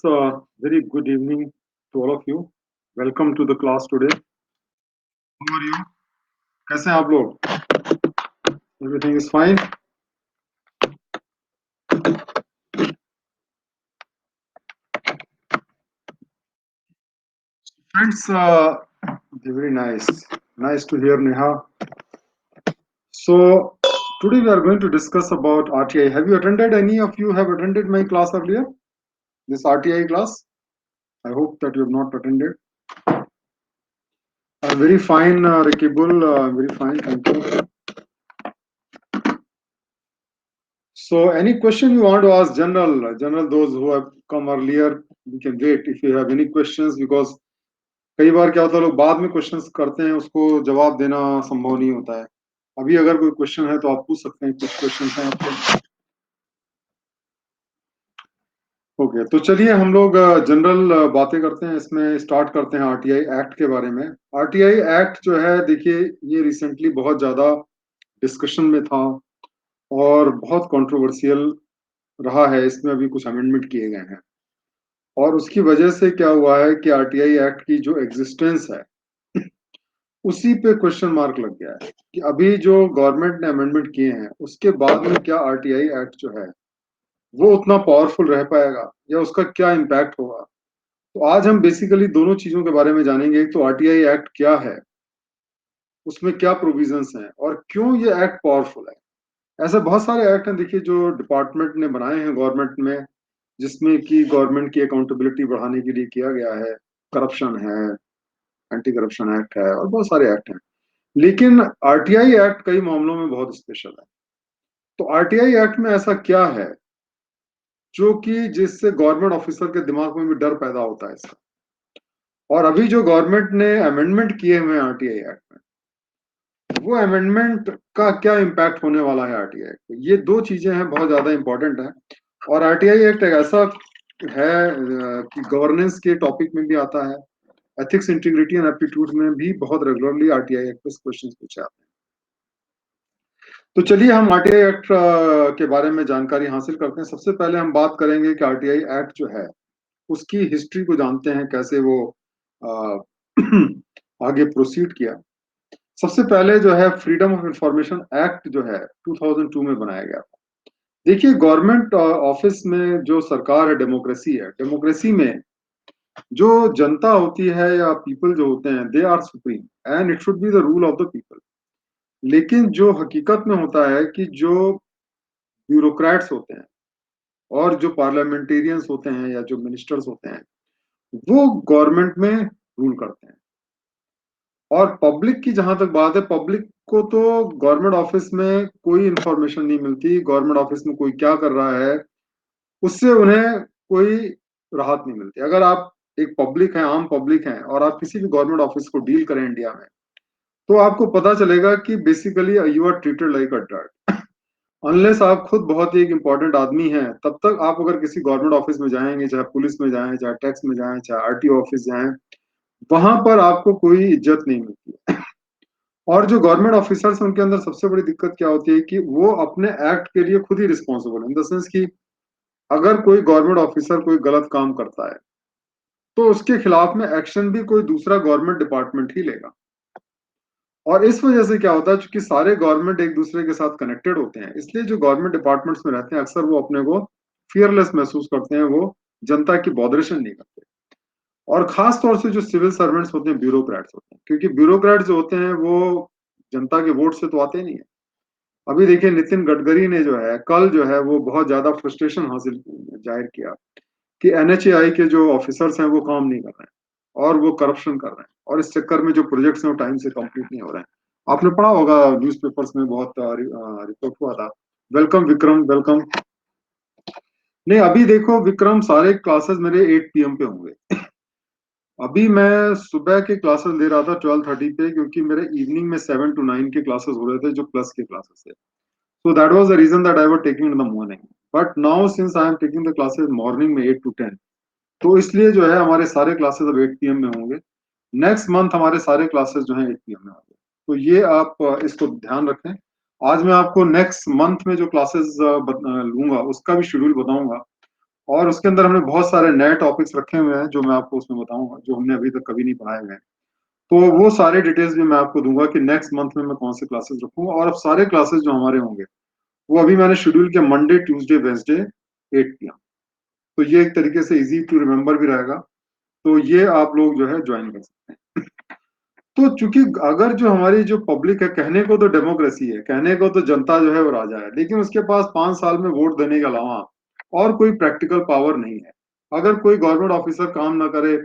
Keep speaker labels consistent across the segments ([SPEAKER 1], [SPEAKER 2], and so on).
[SPEAKER 1] Very good evening to all of you. Welcome to the class today. How are you? कैसे हैं आप लोग? Everything is fine. Friends, very nice. Nice to hear Neha. So today we are going to discuss about RTI. Have you attended? Any of you have attended my class earlier? This RTI class? I hope that you have not attended. Very fine, Rekibul. Very fine. Thank you. So, any question you want to ask, general, those who have come earlier, we can wait if you have any questions because कई बार क्या होता है लोग बाद में questions करते हैं उसको जवाब देना संभव नहीं होता है। अभी अगर कोई क्वेश्चन है तो आप पूछ सकते हैं, कुछ क्वेश्चन हैं आपके। ओके, तो चलिए हम लोग जनरल बातें करते हैं, इसमें स्टार्ट करते हैं आरटीआई एक्ट के बारे में। आरटीआई एक्ट जो है, देखिए ये रिसेंटली बहुत ज्यादा डिस्कशन में था और बहुत कंट्रोवर्शियल रहा है। इसमें अभी कुछ अमेंडमेंट किए गए हैं और उसकी वजह से क्या हुआ है कि आरटीआई एक्ट की जो एग्जिस्टेंस है उसी पे क्वेश्चन मार्क लग गया है कि अभी जो गवर्नमेंट ने अमेंडमेंट किए हैं उसके बाद में क्या आरटीआई एक्ट जो है वो उतना पावरफुल रह पाएगा या उसका क्या इम्पैक्ट होगा। तो आज हम बेसिकली दोनों चीजों के बारे में जानेंगे। एक तो आरटीआई एक्ट क्या है, उसमें क्या प्रोविजंस हैं और क्यों ये एक्ट पावरफुल है। ऐसे बहुत सारे एक्ट हैं देखिए जो डिपार्टमेंट ने बनाए हैं गवर्नमेंट में, जिसमें कि गवर्नमेंट की अकाउंटेबिलिटी बढ़ाने के लिए किया गया है। करप्शन है, एंटी करप्शन एक्ट है और बहुत सारे एक्ट हैं। लेकिन आरटीआई एक्ट कई मामलों में बहुत स्पेशल है। तो आरटीआई एक्ट में ऐसा क्या है जो कि जिससे गवर्नमेंट ऑफिसर के दिमाग में भी डर पैदा होता है इसका। और अभी जो गवर्नमेंट ने अमेंडमेंट किए हुए हैं आरटीआई एक्ट में, वो अमेंडमेंट का क्या इम्पैक्ट होने वाला है आरटीआई एक्ट पे, ये दो चीजें हैं बहुत ज्यादा इंपॉर्टेंट है। और आरटीआई एक्ट एक ऐसा है कि गवर्नेंस के टॉपिक में भी आता है, एथिक्स, इंटीग्रिटी एंड एप्टीट्यूड में भी बहुत रेगुलरली आरटीआई एक्ट पे क्वेश्चन पूछे आते हैं। तो चलिए हम आरटीआई एक्ट के बारे में जानकारी हासिल करते हैं। सबसे पहले हम बात करेंगे कि आरटीआई एक्ट जो है उसकी हिस्ट्री को जानते हैं, कैसे वो अ, आगे प्रोसीड किया। सबसे पहले जो है फ्रीडम ऑफ इंफॉर्मेशन एक्ट जो है 2002 में बनाया गया था। देखिए गवर्नमेंट ऑफिस में जो सरकार है, डेमोक्रेसी है, डेमोक्रेसी में जो जनता होती है या पीपल जो होते हैं, they are supreme and it should be the rule of the people. लेकिन जो हकीकत में होता है कि जो ब्यूरोक्रेट्स होते हैं और जो पार्लियामेंटेरियंस होते हैं या जो मिनिस्टर्स होते हैं वो गवर्नमेंट में रूल करते हैं। और पब्लिक की जहां तक बात है, पब्लिक को तो गवर्नमेंट ऑफिस में कोई इंफॉर्मेशन नहीं मिलती, गवर्नमेंट ऑफिस में कोई क्या कर रहा है उससे उन्हें कोई राहत नहीं मिलती। अगर आप एक पब्लिक है, आम पब्लिक है और आप किसी भी गवर्नमेंट ऑफिस को डील करें इंडिया में, तो आपको पता चलेगा कि basically you are treated like a dirt. Unless आप खुद बहुत ही एक इंपॉर्टेंट आदमी हैं, तब तक आप अगर किसी गवर्नमेंट ऑफिस में जाएंगे, चाहे पुलिस में जाएं, चाहे टैक्स में जाएं, चाहे आरटीओ ऑफिस जाएं, वहां पर आपको कोई इज्जत नहीं मिलती। और जो गवर्नमेंट ऑफिसर्स हैं उनके अंदर सबसे बड़ी दिक्कत क्या होती है कि वो अपने एक्ट के लिए खुद ही रिस्पॉन्सिबल है, इन द सेंस कि अगर कोई गवर्नमेंट ऑफिसर कोई गलत काम करता है तो उसके खिलाफ में एक्शन भी कोई दूसरा गवर्नमेंट डिपार्टमेंट ही लेगा। और इस वजह से क्या होता है, क्योंकि सारे गवर्नमेंट एक दूसरे के साथ कनेक्टेड होते हैं, इसलिए जो गवर्नमेंट डिपार्टमेंट्स में रहते हैं अक्सर वो अपने को फियरलेस महसूस करते हैं, वो जनता की बॉदरेशन नहीं करते। और खास तौर से जो सिविल सर्वेंट्स होते हैं, ब्यूरोक्रेट्स होते हैं, क्योंकि ब्यूरोक्रेट्स जो होते हैं वो जनता के वोट से तो आते नहीं है। अभी देखिए नितिन गडकरी ने जो है कल जो है वो बहुत ज्यादा फ्रस्ट्रेशन हासिल जाहिर किया कि एनएचएआई के जो ऑफिसर्स हैं वो काम नहीं कर रहे हैं और वो करप्शन कर रहे हैं, और इस चक्कर में जो प्रोजेक्ट्स हैं वो टाइम से कंप्लीट नहीं हो रहे हैं। आपने पढ़ा होगा न्यूज़पेपर्स में बहुत रिपोर्ट हुआ था। Welcome Vikram, welcome. नहीं अभी देखो विक्रम, सारे क्लासेस मेरे 8 PM पे होंगे। अभी मैं सुबह के क्लासेस ले रहा था 12:30 पे, क्योंकि मेरे इवनिंग में 7 to 9 के क्लासेस हो रहे थे जो प्लस के क्लासेस थे। So that was the reason that I was taking in the morning. But now since I am taking the classes morning में 8 to 10, तो इसलिए जो है हमारे सारे क्लासेस अब 8 PM में होंगे। नेक्स्ट मंथ हमारे सारे क्लासेस जो हैं 8 PM में होंगे। तो ये आप इसको ध्यान रखें। आज मैं आपको नेक्स्ट मंथ में जो क्लासेस लूंगा उसका भी शेड्यूल बताऊंगा। और उसके अंदर हमने बहुत सारे नए टॉपिक्स रखे हुए हैं जो मैं आपको उसमें बताऊंगा, जो हमने अभी तक कभी नहीं पढ़ाए हुए हैं। तो वो सारे डिटेल्स भी मैं आपको दूंगा कि नेक्स्ट मंथ में मैं कौन से क्लासेस रखूंगा। और अब सारे क्लासेस जो हमारे होंगे वो अभी मैंने शेड्यूल किया, मंडे ट्यूसडे वेंसडे 8 PM। तो ये एक तरीके से इजी टू रिमेम्बर भी रहेगा। तो ये आप लोग जो है ज्वाइन कर सकते हैं। तो चूंकि अगर जो हमारी जो पब्लिक है, कहने को तो डेमोक्रेसी है, कहने को तो जनता जो है वो राजा है, लेकिन उसके पास 5 साल में वोट देने के अलावा और कोई प्रैक्टिकल पावर नहीं है। अगर कोई गवर्नमेंट ऑफिसर काम ना करे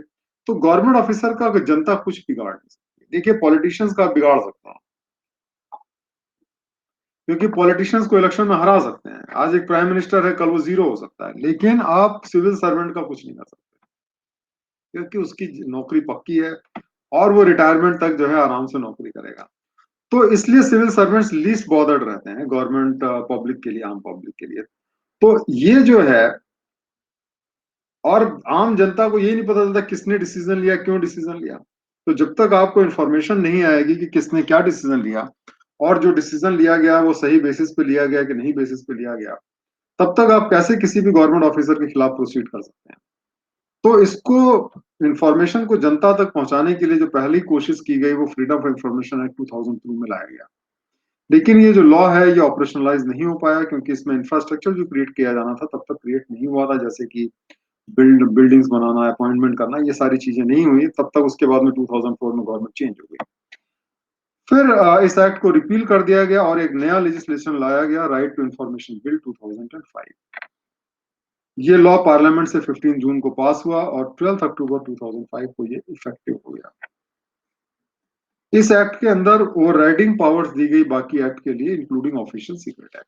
[SPEAKER 1] तो गवर्नमेंट ऑफिसर का जनता कुछ बिगाड़ नहीं सकती। देखिए पॉलिटिशियंस का बिगाड़ सकता है, क्योंकि पॉलिटिशियंस को इलेक्शन में हरा सकते हैं। आज एक प्राइम मिनिस्टर है, कल वो जीरो हो सकता है, लेकिन आप सिविल सर्वेंट का कुछ नहीं कर सकते, क्योंकि उसकी नौकरी पक्की है और वो रिटायरमेंट तक जो है आराम से नौकरी करेगा। तो इसलिए सिविल सर्वेंट्स लीस्ट बॉदर्ड रहते हैं गवर्नमेंट पब्लिक के लिए, आम पब्लिक के लिए। तो ये जो है, और आम जनता को ये नहीं पता चलता किसने डिसीजन लिया, क्यों डिसीजन लिया। तो जब तक आपको इन्फॉर्मेशन नहीं आएगी कि किसने क्या डिसीजन लिया और जो डिसीजन लिया गया वो सही बेसिस पे लिया गया कि नहीं बेसिस पे लिया गया, तब तक आप कैसे किसी भी गवर्नमेंट ऑफिसर के खिलाफ प्रोसीड कर सकते हैं। तो इसको, इंफॉर्मेशन को जनता तक पहुंचाने के लिए जो पहली कोशिश की गई वो फ्रीडम ऑफ इंफॉर्मेशन एक्ट 2002 में लाया गया। लेकिन ये जो लॉ है ये ऑपरेशनलाइज नहीं हो पाया, क्योंकि इसमें इंफ्रास्ट्रक्चर जो क्रिएट किया जाना था तब तक क्रिएट नहीं हुआ था, जैसे कि बिल्डिंग्स बनाना, अपॉइंटमेंट करना, ये सारी चीजें नहीं हुई तब तक। उसके बाद में 2004 में गवर्नमेंट चेंज हो गई। फिर इस एक्ट को रिपील कर दिया गया और एक नया लेजिस्लेशन लाया गया, राइट टू इंफॉर्मेशन बिल 2005। ये लॉ पार्लियामेंट से 15 जून को पास हुआ और 12 अक्टूबर 2005 को ये इफेक्टिव हो गया। इस एक्ट के अंदर ओवरराइडिंग पावर्स दी गई बाकी एक्ट के लिए, इंक्लूडिंग ऑफिशियल सीक्रेट एक्ट।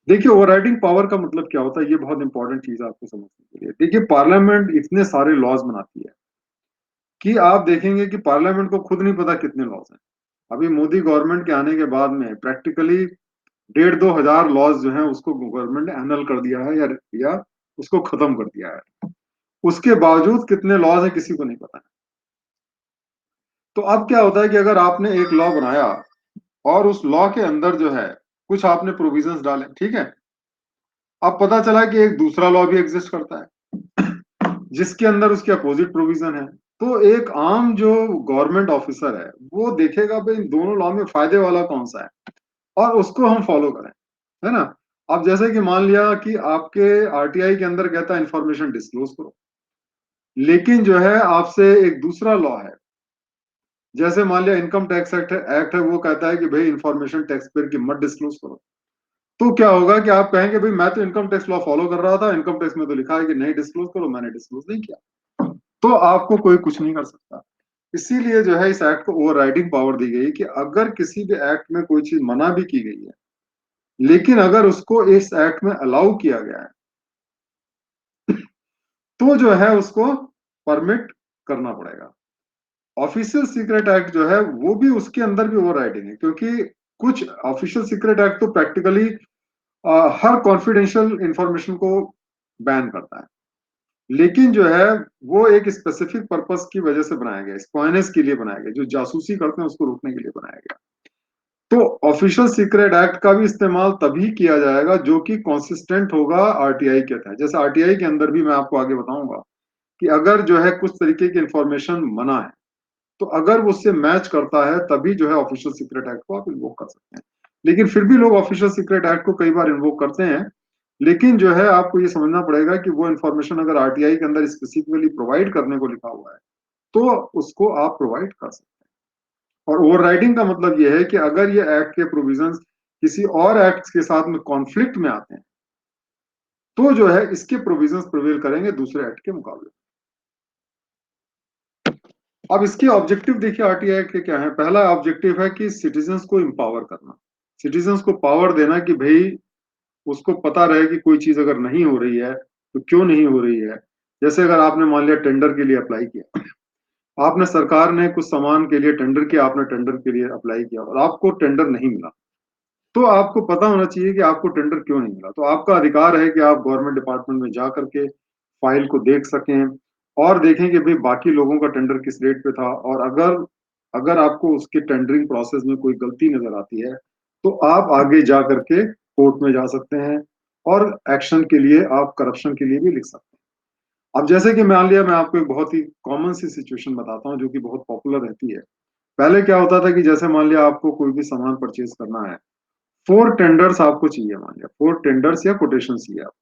[SPEAKER 1] देखिए ओवरराइडिंग पावर का मतलब क्या होता है, ये बहुत इंपॉर्टेंट चीज है आपको समझने के लिए। देखिए पार्लियामेंट इतने सारे लॉज बनाती है कि आप देखेंगे कि पार्लियामेंट को खुद नहीं पता कितने लॉज हैं। अभी मोदी गवर्नमेंट के आने के बाद में प्रैक्टिकली 1,500-2,000 लॉज जो है उसको गवर्नमेंट ने एनल कर दिया है, या उसको खत्म कर दिया है। उसके बावजूद कितने लॉज है किसी को नहीं पता है। तो अब क्या होता है कि अगर आपने एक लॉ बनाया और उस लॉ के अंदर जो है कुछ आपने प्रोविजंस डाले, ठीक है, अब पता चला कि एक दूसरा लॉ भी एग्जिस्ट करता है जिसके अंदर उसके अपोजिट प्रोविजन है। तो एक आम जो गवर्नमेंट ऑफिसर है वो देखेगा भाई इन दोनों लॉ में फायदे वाला कौन सा है और उसको हम फॉलो करें, है ना। अब जैसे कि मान लिया कि आपके आरटीआई के अंदर कहता है इंफॉर्मेशन डिस्क्लोज करो, लेकिन जो है आपसे एक दूसरा लॉ है, जैसे मान लिया इनकम टैक्स एक्ट है, वो कहता है कि भाई इंफॉर्मेशन टैक्स पेयर की मत डिस्क्लोज करो। तो क्या होगा कि आप कहेंगे भाई मैं तो इनकम टैक्स लॉ फॉलो कर रहा था, इनकम टैक्स में तो लिखा है कि नहीं डिस्क्लोज करो, मैंने डिस्क्लोज नहीं किया। तो आपको कोई कुछ नहीं कर सकता। इसीलिए जो है इस एक्ट को ओवरराइडिंग पावर दी गई कि अगर किसी भी एक्ट में कोई चीज मना भी की गई है, लेकिन अगर उसको इस एक्ट में अलाउ किया गया है तो जो है उसको परमिट करना पड़ेगा। ऑफिशियल सीक्रेट एक्ट जो है वो भी, उसके अंदर भी ओवरराइडिंग है, क्योंकि कुछ ऑफिशियल सीक्रेट एक्ट तो प्रैक्टिकली हर कॉन्फिडेंशियल इंफॉर्मेशन को बैन करता है, लेकिन जो है वो एक स्पेसिफिक पर्पस की वजह से बनाया गया, स्पाइनेस के लिए बनाया गया, जो जासूसी करते हैं उसको रोकने के लिए बनाया गया। तो ऑफिशियल सीक्रेट एक्ट का भी इस्तेमाल तभी किया जाएगा जो कि कंसिस्टेंट होगा आरटीआई के तहत। जैसे आरटीआई के अंदर भी मैं आपको आगे बताऊंगा कि अगर जो है कुछ तरीके की इंफॉर्मेशन मना है, तो अगर वो उससे मैच करता है तभी जो है ऑफिशियल सीक्रेट एक्ट को आप इन्वोक कर सकते हैं। लेकिन फिर भी लोग ऑफिशियल सीक्रेट एक्ट को कई बार इन्वोक करते हैं, लेकिन जो है आपको ये समझना पड़ेगा कि वो इन्फॉर्मेशन अगर आरटीआई के अंदर स्पेसिफिकली प्रोवाइड करने को लिखा हुआ है तो उसको आप प्रोवाइड कर सकते हैं। और ओवरराइडिंग का मतलब यह है कि अगर ये एक्ट के प्रोविजंस किसी और एक्ट के साथ में कॉन्फ्लिक्ट में आते हैं तो जो है इसके प्रोविजंस प्रिवेल करेंगे दूसरे एक्ट के मुकाबले। अब इसके ऑब्जेक्टिव देखिए आरटीआई एक्ट के क्या है। पहला ऑब्जेक्टिव है कि सिटीजन्स को एम्पावर करना, सिटीजन्स को पावर देना कि भाई उसको पता रहे कि कोई चीज अगर नहीं हो रही है तो क्यों नहीं हो रही है। जैसे अगर आपने मान लिया टेंडर के लिए अप्लाई किया, आपने सरकार ने कुछ सामान के लिए टेंडर किया, आपने टेंडर के लिए अप्लाई किया और आपको टेंडर नहीं मिला, तो आपको पता होना चाहिए कि आपको टेंडर क्यों नहीं मिला। तो आपका अधिकार है कि आप गवर्नमेंट डिपार्टमेंट में जा करके फाइल को देख सकें और देखें कि भाई बाकी लोगों का टेंडर किस रेट पे था, और अगर अगर आपको उसके टेंडरिंग प्रोसेस में कोई गलती नजर आती है तो आप आगे जा करके कोर्ट में जा सकते हैं और एक्शन के लिए आप करप्शन के लिए भी लिख सकते हैं। अब जैसे कि मान लिया मैं आपको एक बहुत ही कॉमन सी सिचुएशन बताता हूँ जो कि बहुत पॉपुलर रहती है। पहले क्या होता था कि जैसे मान लिया आपको कोई भी सामान परचेज करना है, 4 टेंडर्स आपको चाहिए, मान लिया 4 टेंडर्स या कोटेशन चाहिए आपको।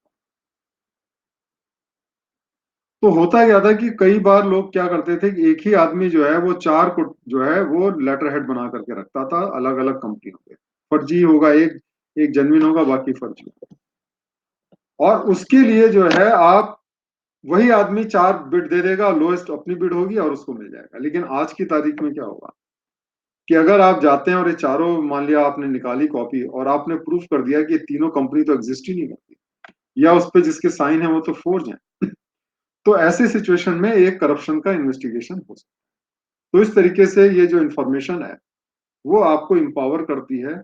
[SPEAKER 1] तो होता क्या था कि कई बार लोग क्या करते थे कि एक ही आदमी जो है वो 4 को जो है वो लेटर हेड बना करके रखता था अलग-अलग कंपनियों के। फर्जी होगा एक, एक जेन्युइन होगा, बाकी फर्जी होगा। और उसके लिए जो है आप वही आदमी 4 बिड दे देगा, लोएस्ट अपनी बिड होगी और उसको मिल जाएगा। लेकिन आज की तारीख में क्या होगा कि अगर आप जाते हैं और ये चारों मान लिया आपने निकाली कॉपी और आपने प्रूफ कर दिया कि ये तीनों कंपनी तो एग्जिस्ट ही नहीं करती, या उस पे जिसके साइन है वो तो फोर्ज है, तो ऐसी सिचुएशन में एक करप्शन का इन्वेस्टिगेशन हो सकता है। तो इस तरीके से ये जो इंफॉर्मेशन है वो आपको इंपावर करती है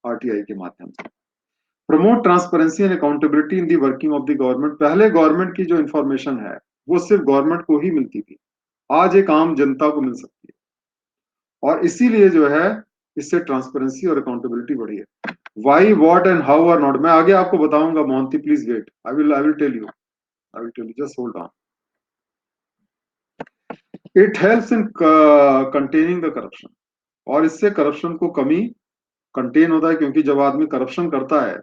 [SPEAKER 1] आरटीआई के माध्यम से। Promote transparency and accountability in the working of the government. पहले गवर्नमेंट की जो इंफॉर्मेशन है वो सिर्फ गवर्नमेंट को ही मिलती थी, आज एक आम जनता को मिल सकती है। और इसीलिए जो है इससे ट्रांसपेरेंसी और अकाउंटेबिलिटी बढ़ी है। Why, what and how are not, मैं आगे आपको बताऊंगा। Mohanty please wait, I will tell you, I will tell you, just hold on. It helps in containing the corruption. और इससे करप्शन को कमी कंटेन होता है, क्योंकि जब आदमी करप्शन करता है,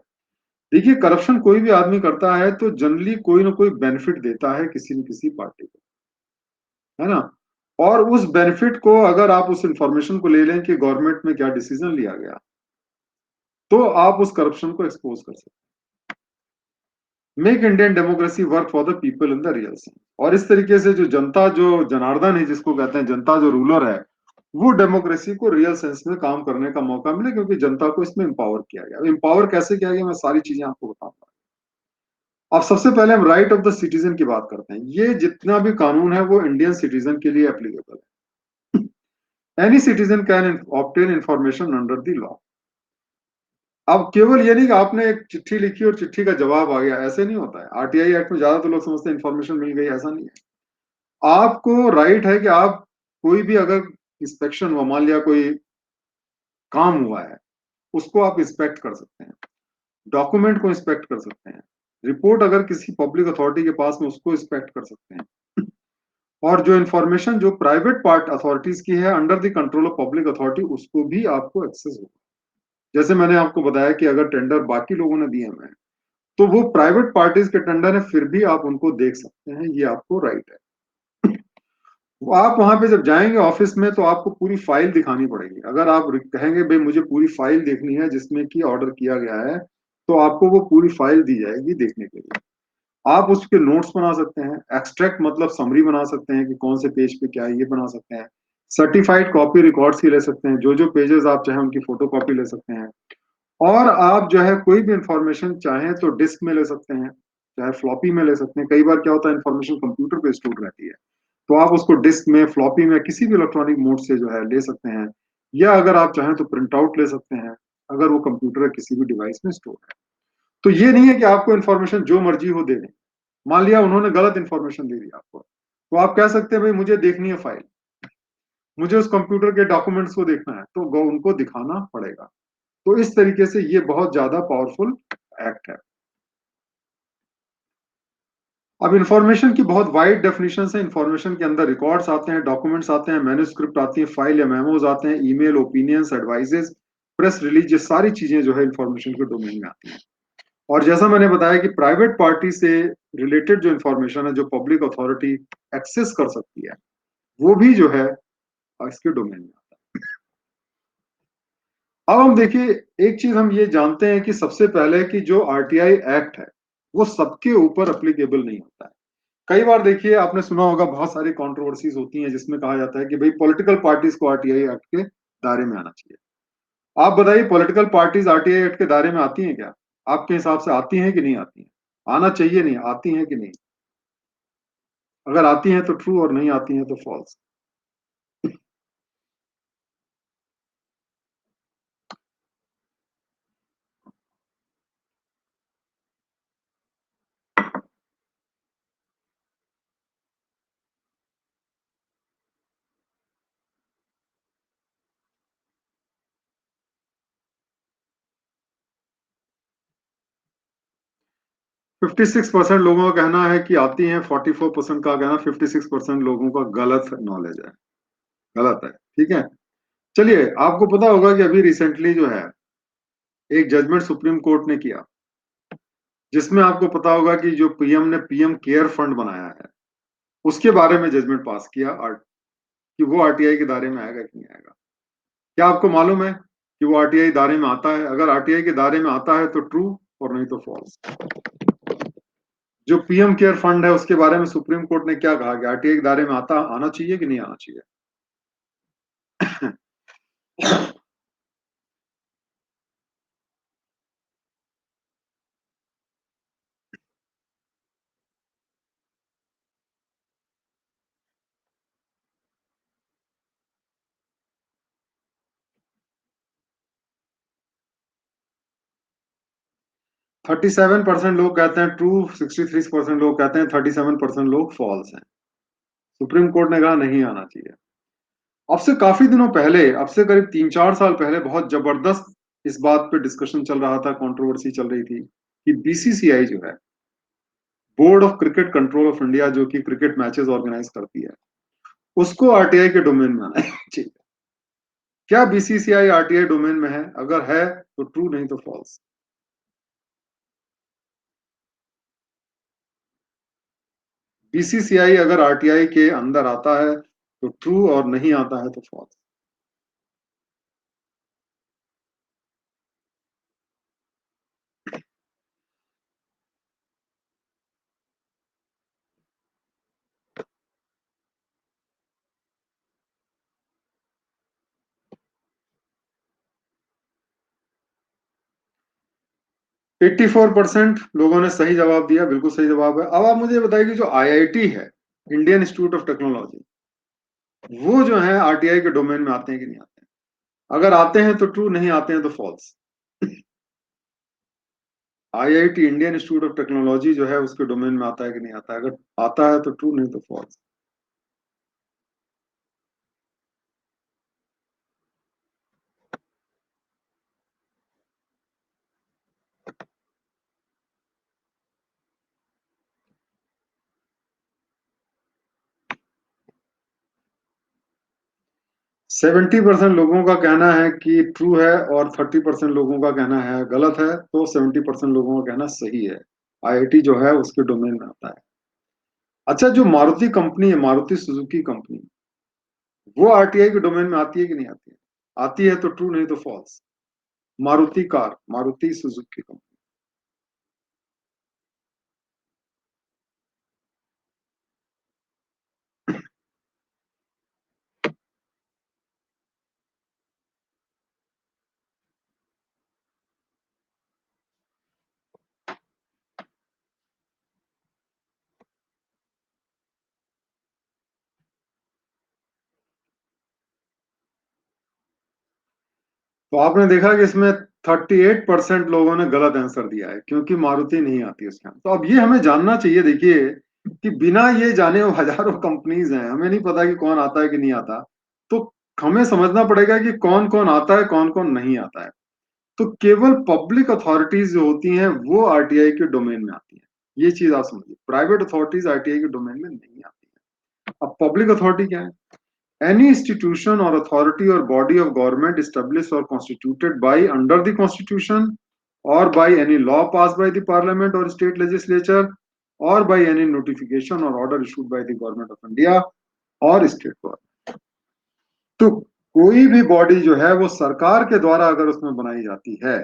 [SPEAKER 1] देखिए करप्शन कोई भी आदमी करता है तो जनरली कोई ना कोई बेनिफिट देता है किसी न किसी पार्टी को, है ना। और उस बेनिफिट को अगर आप उस इंफॉर्मेशन को ले लें कि गवर्नमेंट में क्या डिसीजन लिया गया, तो आप उस करप्शन को एक्सपोज कर सकते हैं। Make Indian democracy work for the people in the real sense. और इस तरीके से जो जनता, जो जनार्दन है जिसको कहते हैं, जनता जो रूलर है, वो डेमोक्रेसी को रियल सेंस में काम करने का मौका मिले, क्योंकि जनता को इसमें एम्पावर किया गया। एम्पावर कैसे किया गया, मैं सारी चीजें आपको बताऊंगा। अब सबसे पहले हम राइट ऑफ द सिटीजन की बात करते हैं। ये जितना भी कानून है वो इंडियन सिटीजन के लिए एप्लीकेबल है। Any citizen can obtain information under the law. अब केवल ये नहीं कि आपने एक चिट्ठी लिखी और चिट्ठी का जवाब आ गया, ऐसे नहीं होता है। आरटीआई एक्ट में ज्यादा तो लोग समझते हैं इंफॉर्मेशन मिल गई, ऐसा नहीं है। आपको राइट है कि आप कोई भी अगर इंस्पेक्शन हुआ, मान लिया कोई काम हुआ है, उसको आप इंस्पेक्ट कर सकते हैं, डॉक्यूमेंट को इंस्पेक्ट कर सकते हैं, रिपोर्ट अगर किसी पब्लिक अथॉरिटी के पास में, उसको इंस्पेक्ट कर सकते हैं। और जो इंफॉर्मेशन जो प्राइवेट पार्ट अथॉरिटीज की है under the control of public authority, उसको भी आपको एक्सेस होगा। जैसे मैंने आपको बताया कि अगर टेंडर बाकी लोगों ने दिए हुए हैं, तो वो प्राइवेट पार्टीज के टेंडर है, फिर भी आप उनको देख सकते हैं, ये आपको राइट है। वो आप वहां पे जब जाएंगे ऑफिस में तो आपको पूरी फाइल दिखानी पड़ेगी। अगर आप कहेंगे भाई मुझे पूरी फाइल देखनी है जिसमें कि ऑर्डर किया गया है, तो आपको वो पूरी फाइल दी जाएगी देखने के लिए। आप उसके नोट्स बना सकते हैं, एक्सट्रैक्ट मतलब समरी बना सकते हैं कि कौन से पेज पे क्या है, ये बना सकते हैं। सर्टिफाइड कॉपी रिकॉर्ड्स की ले सकते हैं, जो जो पेजेस आप चाहें उनकी फोटो कॉपी ले सकते हैं। और आप जो है कोई भी इंफॉर्मेशन चाहें तो डिस्क में ले सकते हैं, चाहे फ्लॉपी में ले सकते हैं। कई बार क्या होता है, इंफॉर्मेशन कंप्यूटर पे स्टोर रहती है, तो आप उसको डिस्क में, फ्लॉपी में, किसी भी इलेक्ट्रॉनिक मोड से जो है ले सकते हैं। या अगर आप चाहें तो प्रिंट आउट ले सकते हैं, अगर वो कंप्यूटर या किसी भी डिवाइस में स्टोर है। तो ये नहीं है कि आपको इन्फॉर्मेशन जो मर्जी हो दे दें। मान लिया उन्होंने गलत इन्फॉर्मेशन दे दी आपको, तो आप कह सकते हैं भाई मुझे देखनी है फाइल, मुझे उस कंप्यूटर के डॉक्यूमेंट्स को देखना है, तो वो उनको दिखाना पड़ेगा। तो इस तरीके से ये बहुत ज्यादा पावरफुल एक्ट है। अब इंफॉर्मेशन की बहुत वाइड डेफिनेशन है। इंफॉर्मेशन के अंदर रिकॉर्ड्स आते हैं, डॉक्यूमेंट्स आते हैं, मैन्युस्क्रिप्ट आती है, फाइल या मेमोज आते हैं, email, opinions, advises, press release, ये सारी चीजें जो है इंफॉर्मेशन के डोमेन में आती हैं। और जैसा मैंने बताया कि प्राइवेट पार्टी से रिलेटेड जो इंफॉर्मेशन है, जो पब्लिक अथॉरिटी एक्सेस कर सकती है, वो भी जो है इसके डोमेन में आता है। अब हम देखिए, एक चीज हम ये जानते हैं कि सबसे पहले कि जो आरटीआई एक्ट है वो सबके ऊपर अप्लीकेबल नहीं होता है। कई बार देखिए आपने सुना होगा, बहुत सारी कंट्रोवर्सीज होती हैं जिसमें कहा जाता है कि भाई पॉलिटिकल पार्टीज को आरटीआई एक्ट के दायरे में आना चाहिए। आप बताइए, पॉलिटिकल पार्टीज आरटीआई एक्ट के दायरे में आती हैं क्या? आपके हिसाब से आती हैं कि नहीं आती हैं? आना चाहिए, नहीं आती हैं कि नहीं? अगर आती हैं तो ट्रू, और नहीं आती हैं तो फॉल्स। 56% लोगों का कहना है कि आती हैं, 44% का कहना, 56% लोगों का गलत नॉलेज है, गलत है। ठीक है, चलिए, आपको पता होगा कि अभी रिसेंटली जो है एक जजमेंट सुप्रीम कोर्ट ने किया, जिसमें आपको पता होगा कि जो पीएम ने पीएम केयर फंड बनाया है, उसके बारे में जजमेंट पास किया कि वो आरटीआई के दायरे में आएगा कि नहीं आएगा। क्या आपको मालूम है कि वो आरटीआई दायरे में आता है? अगर आरटीआई के दायरे में आता है तो ट्रू, और नहीं तो फॉल्स। जो पीएम केयर फंड है उसके बारे में सुप्रीम कोर्ट ने क्या कहा कि आरटीआई के दायरे में आना चाहिए कि नहीं आना चाहिए? 37% लोग कहते हैं ट्रू, 63% लोग कहते हैं, 37% लोग फॉल्स हैं। सुप्रीम कोर्ट ने कहा नहीं आना चाहिए। अब से काफी दिनों पहले, अब से करीब 3-4 साल पहले, बहुत जबरदस्त इस बात पे डिस्कशन चल रहा था, कंट्रोवर्सी चल रही थी कि बीसीसीआई जो है, board of cricket control of India, जो कि क्रिकेट मैचेस ऑर्गेनाइज करती है, उसको आरटीआई के डोमेन में आना चाहिए। क्या बीसीसीआई आरटीआई डोमेन में है? अगर है तो ट्रू, नहीं तो फॉल्स। बीसीसीआई अगर आरटीआई के अंदर आता है तो ट्रू, और नहीं आता है तो फॉल्स। 84% लोगों ने सही जवाब दिया, बिल्कुल सही जवाब है। अब आप मुझे बताइए कि जो आईआईटी है, इंडियन इंस्टीट्यूट ऑफ टेक्नोलॉजी, वो जो है आरटीआई के डोमेन में आते हैं कि नहीं आते हैं? अगर आते हैं तो ट्रू, नहीं आते हैं तो false. IIT, Indian Institute of Technology जो है, उसके डोमेन में आता है कि नहीं आता है? अगर आता है तो ट्रू, नहीं तो फॉल्स। सेवेंटी परसेंट लोगों का कहना है कि ट्रू है, और 30% लोगों का कहना है गलत है, तो 70% लोगों का कहना सही है। आईआईटी जो है उसके डोमेन में आता है। अच्छा, जो मारुति कंपनी है, मारुति सुजुकी कंपनी, वो आरटीआई के डोमेन में आती है कि नहीं आती है? आती है तो ट्रू, नहीं तो false. Maruti car, Maruti Suzuki company. तो आपने देखा कि इसमें 38% लोगों ने गलत आंसर दिया है, क्योंकि मारुति नहीं आती उसके अंदर। तो अब ये हमें जानना चाहिए, देखिए, कि बिना ये जाने वो हजारों कंपनीज हैं, हमें नहीं पता कि कौन आता है कि नहीं आता। तो हमें समझना पड़ेगा कि कौन कौन आता है, कौन कौन नहीं आता है। तो केवल पब्लिक अथॉरिटीज जो होती हैं वो आरटीआई के डोमेन में आती है। ये चीज आप समझिए, प्राइवेट अथॉरिटीज आरटीआई के डोमेन में नहीं आती है। अब पब्लिक अथॉरिटी क्या है? Any institution or authority or body of government established or constituted by under the constitution, or by any law passed by the parliament or state legislature, or by any notification or order issued by the government of India और state government। तो कोई भी body जो है वो सरकार के द्वारा अगर उसमें बनाई जाती है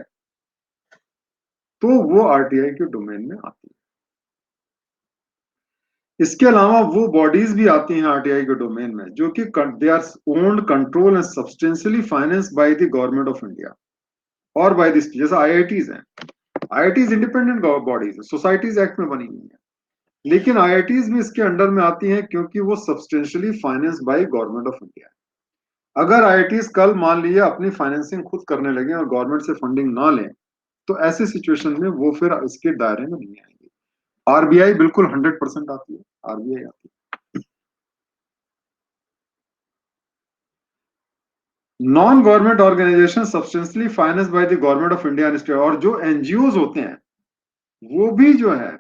[SPEAKER 1] तो वो आरटीआई के डोमेन में आती है। इसके अलावा वो बॉडीज भी आती हैं आरटीआई के डोमेन में, जो कि they are owned, control and substantially finance by the government of India और बाय दिस, जैसे आईआईटीज हैं। आईआईटीज इंडिपेंडेंट बॉडीज है, सोसाइटीज एक्ट में बनी हुई है, लेकिन आईआईटीज भी इसके अंडर में आती हैं क्योंकि वो substantially finance by government of India. अगर आईआईटीज कल मान लीजिए अपनी फाइनेंसिंग खुद करने लगे और गवर्नमेंट से फंडिंग ना लें, तो ऐसे सिचुएशन में वो फिर इसके दायरे में नहीं आएंगे। आरबीआई बिल्कुल 100% आती है, आरबीआई आती है। Non government organisation substantially finance by the government of India, और जो एनजीओ होते हैं वो भी जो है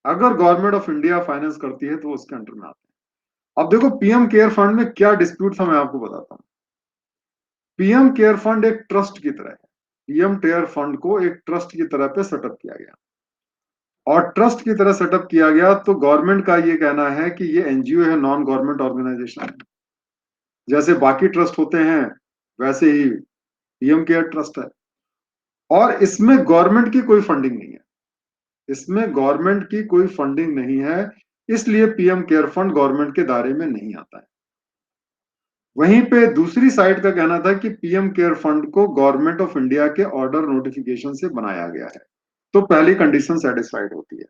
[SPEAKER 1] अगर गवर्नमेंट ऑफ इंडिया फाइनेंस करती है तो उसके अंडर में आते हैं। अब देखो पीएम केयर फंड में क्या डिस्प्यूट था, मैं आपको बताता हूँ। पीएम केयर फंड एक ट्रस्ट की तरह है। पीएम केयर फंड को एक ट्रस्ट की तरह पे सेटअप किया गया, और ट्रस्ट की तरह सेटअप किया गया तो गवर्नमेंट का ये कहना है कि ये एनजीओ है, नॉन गवर्नमेंट ऑर्गेनाइजेशन है। जैसे बाकी ट्रस्ट होते हैं वैसे ही पीएम केयर ट्रस्ट है, और इसमें गवर्नमेंट की कोई फंडिंग नहीं है। इसमें गवर्नमेंट की कोई फंडिंग नहीं है, इसलिए पीएम केयर फंड गवर्नमेंट के दायरे में नहीं आता है। वहीं पे दूसरी साइड का कहना था कि पीएम केयर फंड को गवर्नमेंट ऑफ इंडिया के ऑर्डर नोटिफिकेशन से बनाया गया है, तो पहली कंडीशन सेटिस्फाइड होती है,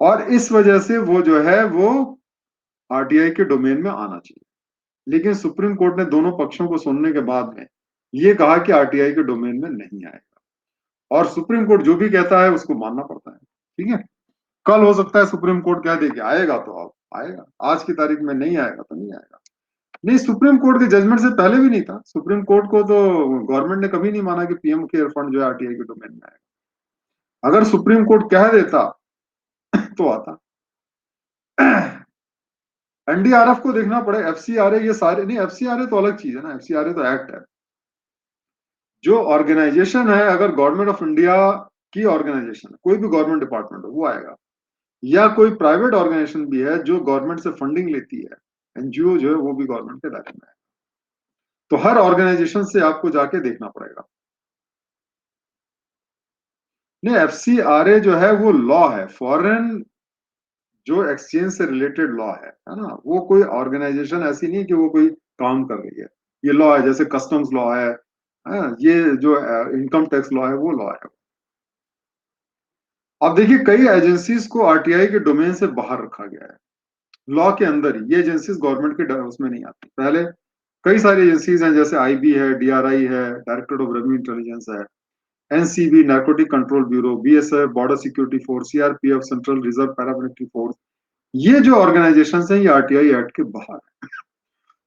[SPEAKER 1] और इस वजह से वो जो है वो आरटीआई के डोमेन में आना चाहिए। लेकिन सुप्रीम कोर्ट ने दोनों पक्षों को सुनने के बाद में ये कहा कि आरटीआई के डोमेन में नहीं आएगा, और सुप्रीम कोर्ट जो भी कहता है उसको मानना पड़ता है। ठीक है, कल हो सकता है सुप्रीम कोर्ट कह दे कि आएगा तो अब आएगा, आज की तारीख में नहीं आएगा तो नहीं आएगा। नहीं, सुप्रीम कोर्ट के जजमेंट से पहले भी नहीं था। सुप्रीम कोर्ट को तो गवर्नमेंट ने कभी नहीं माना कि पीएम केयर फंड जो है आरटीआई के डोमेन में आएगा। अगर सुप्रीम कोर्ट कह देता तो आता। एनडीआरएफ को देखना पड़े, एफसीआरए, ये सारे नहीं, एफसीआरए तो अलग चीज है ना, एफसीआरए तो एक्ट है। जो ऑर्गेनाइजेशन है, अगर गवर्नमेंट ऑफ इंडिया की ऑर्गेनाइजेशन, कोई भी गवर्नमेंट डिपार्टमेंट हो वो आएगा, या कोई प्राइवेट ऑर्गेनाइजेशन भी है जो गवर्नमेंट से फंडिंग लेती है, एनजीओ जो है वो भी गवर्नमेंट के दायरे में है। तो हर ऑर्गेनाइजेशन से आपको जाके देखना पड़ेगा। नहीं, एफसीआरए जो है वो लॉ है, फॉरेन जो एक्सचेंज से रिलेटेड लॉ है ना। वो कोई ऑर्गेनाइजेशन ऐसी नहीं कि वो कोई काम कर रही है। ये लॉ है, जैसे कस्टम्स लॉ है, ये जो इनकम टैक्स लॉ है वो लॉ है। अब देखिए कई एजेंसीज को आरटीआई के डोमेन से बाहर रखा गया है, लॉ के अंदर ही। ये एजेंसीज गवर्नमेंट के उसमें नहीं आती। पहले कई सारी एजेंसीज हैं, जैसे आईबी है, डीआरआई है, डायरेक्टरेट ऑफ रेवेन्यू इंटेलिजेंस है, NCB narcotic control bureau, BSF border security force, CRPF central reserve paramilitary force, ये जो ऑर्गेनाइजेशन हैं ये आरटीआई एक्ट के बाहर है।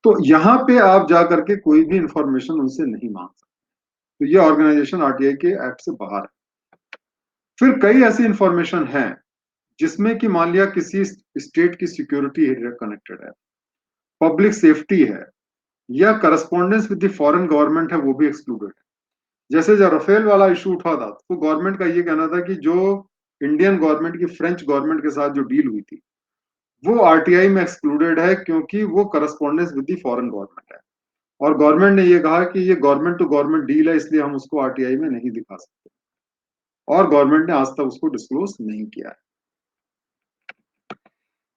[SPEAKER 1] तो यहाँ पे आप जा करके कोई भी इंफॉर्मेशन उनसे नहीं मांग सकते। तो ये ऑर्गेनाइजेशन आरटीआई के एक्ट से बाहर है। फिर कई ऐसी इंफॉर्मेशन है जिसमें कि मान लिया किसी स्टेट की सिक्योरिटी कनेक्टेड है, पब्लिक सेफ्टी है, या correspondence with the foreign government है, वो भी एक्सक्लूडेड है। जैसे जब राफेल वाला इशू उठा था तो गवर्नमेंट का ये कहना था कि जो इंडियन गवर्नमेंट की फ्रेंच गवर्नमेंट के साथ जो डील हुई थी वो आरटीआई में एक्सक्लूडेड है, क्योंकि वो correspondence with the foreign government है, और गवर्नमेंट ने ये कहा कि ये गवर्नमेंट टू गवर्नमेंट डील है, इसलिए हम उसको आरटीआई में नहीं दिखा सकते, और गवर्नमेंट ने आज तक उसको डिस्क्लोज नहीं किया है।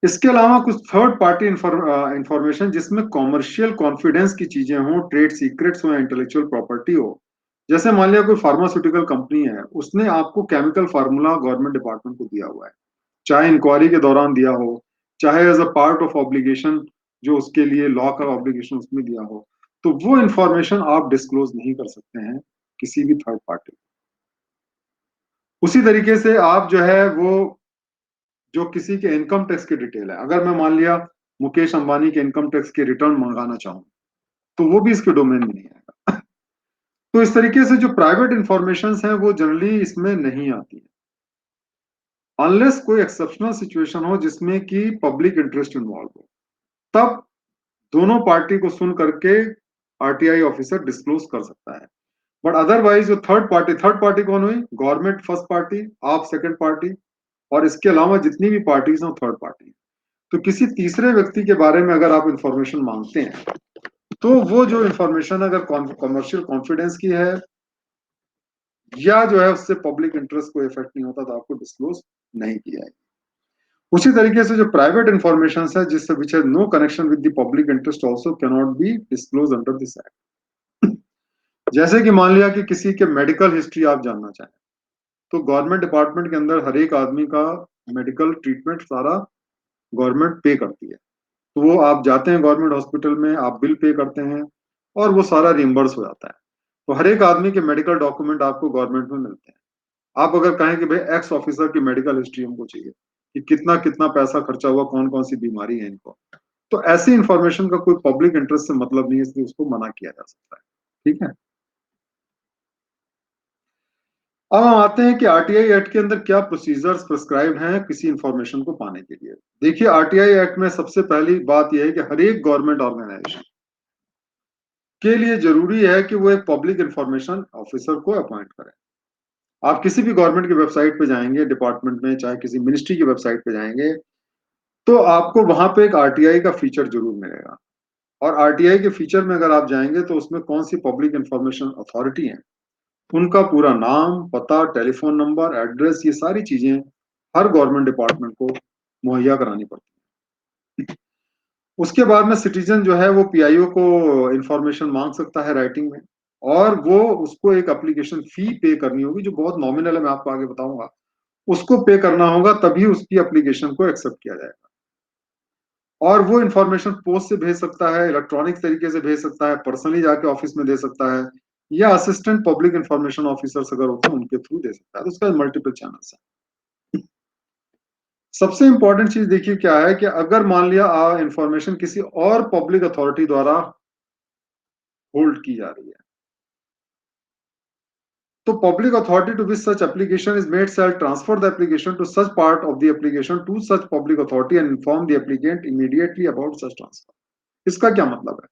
[SPEAKER 1] इसके अलावा कुछ थर्ड पार्टी इंफॉर्मेशन जिसमें कॉमर्शियल कॉन्फिडेंस की चीजें हो, ट्रेड सीक्रेट्स हो, इंटेलेक्चुअल प्रॉपर्टी हो। जैसे मान लिया कोई फार्मास्यूटिकल कंपनी है, उसने आपको केमिकल फार्मूला गवर्नमेंट डिपार्टमेंट को दिया हुआ है, चाहे इंक्वायरी के दौरान दिया हो, चाहे as a part of obligation, जो उसके लिए लॉ का ऑब्लिगेशन उसमें दिया हो, तो वो इंफॉर्मेशन आप डिस्क्लोज नहीं कर सकते हैं किसी भी थर्ड पार्टी। उसी तरीके से आप जो है वो जो किसी के इनकम टैक्स की डिटेल है, अगर मैं मान लिया मुकेश अंबानी के इनकम टैक्स के रिटर्न मंगाना चाहूं, तो वो भी इसके डोमेन में नहीं आएगा। तो इस तरीके से जो प्राइवेट इंफॉर्मेशन है वो जनरली इसमें नहीं आती है, अनलेस कोई एक्सेप्शनल सिचुएशन हो जिसमें कि पब्लिक इंटरेस्ट इन्वॉल्व हो, तब दोनों पार्टी को सुन करके आरटीआई ऑफिसर डिस्क्लोज कर सकता है। बट अदरवाइज जो थर्ड पार्टी कौन हुई? गवर्नमेंट फर्स्ट पार्टी, आप सेकंड पार्टी, और इसके अलावा जितनी भी पार्टीज हैं थर्ड पार्टी। तो किसी तीसरे व्यक्ति के बारे में अगर आप इंफॉर्मेशन मांगते हैं, तो वो जो इंफॉर्मेशन अगर कमर्शियल कॉन्फिडेंस की है, या जो है उससे पब्लिक इंटरेस्ट को इफेक्ट नहीं होता, तो आपको डिस्क्लोज नहीं किया है। उसी तरीके से जो प्राइवेट इंफॉर्मेशन है जिससे which has no connection with the public interest also can not be disclose under this act. जैसे कि मान लिया कि किसी के मेडिकल हिस्ट्री आप जानना चाहें, तो गवर्नमेंट डिपार्टमेंट के अंदर हर एक आदमी का मेडिकल ट्रीटमेंट सारा गवर्नमेंट पे करती है। तो वो आप जाते हैं गवर्नमेंट हॉस्पिटल में, आप बिल पे करते हैं, और वो सारा रिम्बर्स हो जाता है। तो हर एक आदमी के मेडिकल डॉक्यूमेंट आपको गवर्नमेंट में मिलते हैं। आप अगर कहें कि भाई एक्स ऑफिसर की मेडिकल हिस्ट्री हमको चाहिए, कि कितना कितना पैसा खर्चा हुआ, कौन कौन सी बीमारी है इनको, तो ऐसी इंफॉर्मेशन का कोई पब्लिक इंटरेस्ट से मतलब नहीं है, इसलिए उसको मना किया जा सकता है। ठीक है। अब हम आते हैं कि आरटीआई एक्ट के अंदर क्या प्रोसीजर्स प्रिस्क्राइब हैं किसी इंफॉर्मेशन को पाने के लिए। देखिए, आरटीआई एक्ट में सबसे पहली बात यह है कि हर एक गवर्नमेंट ऑर्गेनाइजेशन के लिए जरूरी है कि वो एक पब्लिक इंफॉर्मेशन ऑफिसर को अपॉइंट करें। आप किसी भी गवर्नमेंट की वेबसाइट पे जाएंगे, डिपार्टमेंट में चाहे किसी मिनिस्ट्री की वेबसाइट पे जाएंगे, तो आपको वहां पे एक आरटीआई का फीचर जरूर मिलेगा। और आरटीआई के फीचर में अगर आप जाएंगे तो उसमें कौन सी पब्लिक इंफॉर्मेशन अथॉरिटी है, उनका पूरा नाम, पता, टेलीफोन नंबर, एड्रेस, ये सारी चीजें हर गवर्नमेंट डिपार्टमेंट को मुहैया करानी पड़ती है। उसके बाद में सिटीजन जो है वो पीआईओ को इंफॉर्मेशन मांग सकता है राइटिंग में, और वो उसको एक एप्लीकेशन फी पे करनी होगी जो बहुत नॉमिनल है, मैं आपको आगे बताऊंगा। उसको पे करना होगा, तभी उसकी एप्लीकेशन को एक्सेप्ट किया जाएगा। और वो इंफॉर्मेशन पोस्ट से भेज सकता है, इलेक्ट्रॉनिक तरीके से भेज सकता है, पर्सनली जाके ऑफिस में दे सकता है, या असिस्टेंट पब्लिक इंफॉर्मेशन ऑफिसर्स अगर होते हैं उनके थ्रू दे सकता है। तो उसका मल्टीपल चैनल्स है। सबसे इंपॉर्टेंट चीज देखिए क्या है कि अगर मान लिया इंफॉर्मेशन किसी और पब्लिक अथॉरिटी द्वारा होल्ड की जा रही है, तो public authority to which such application is made shall transfer the application to such part of the application to such public authority and inform the applicant immediately about such transfer. इसका क्या मतलब है?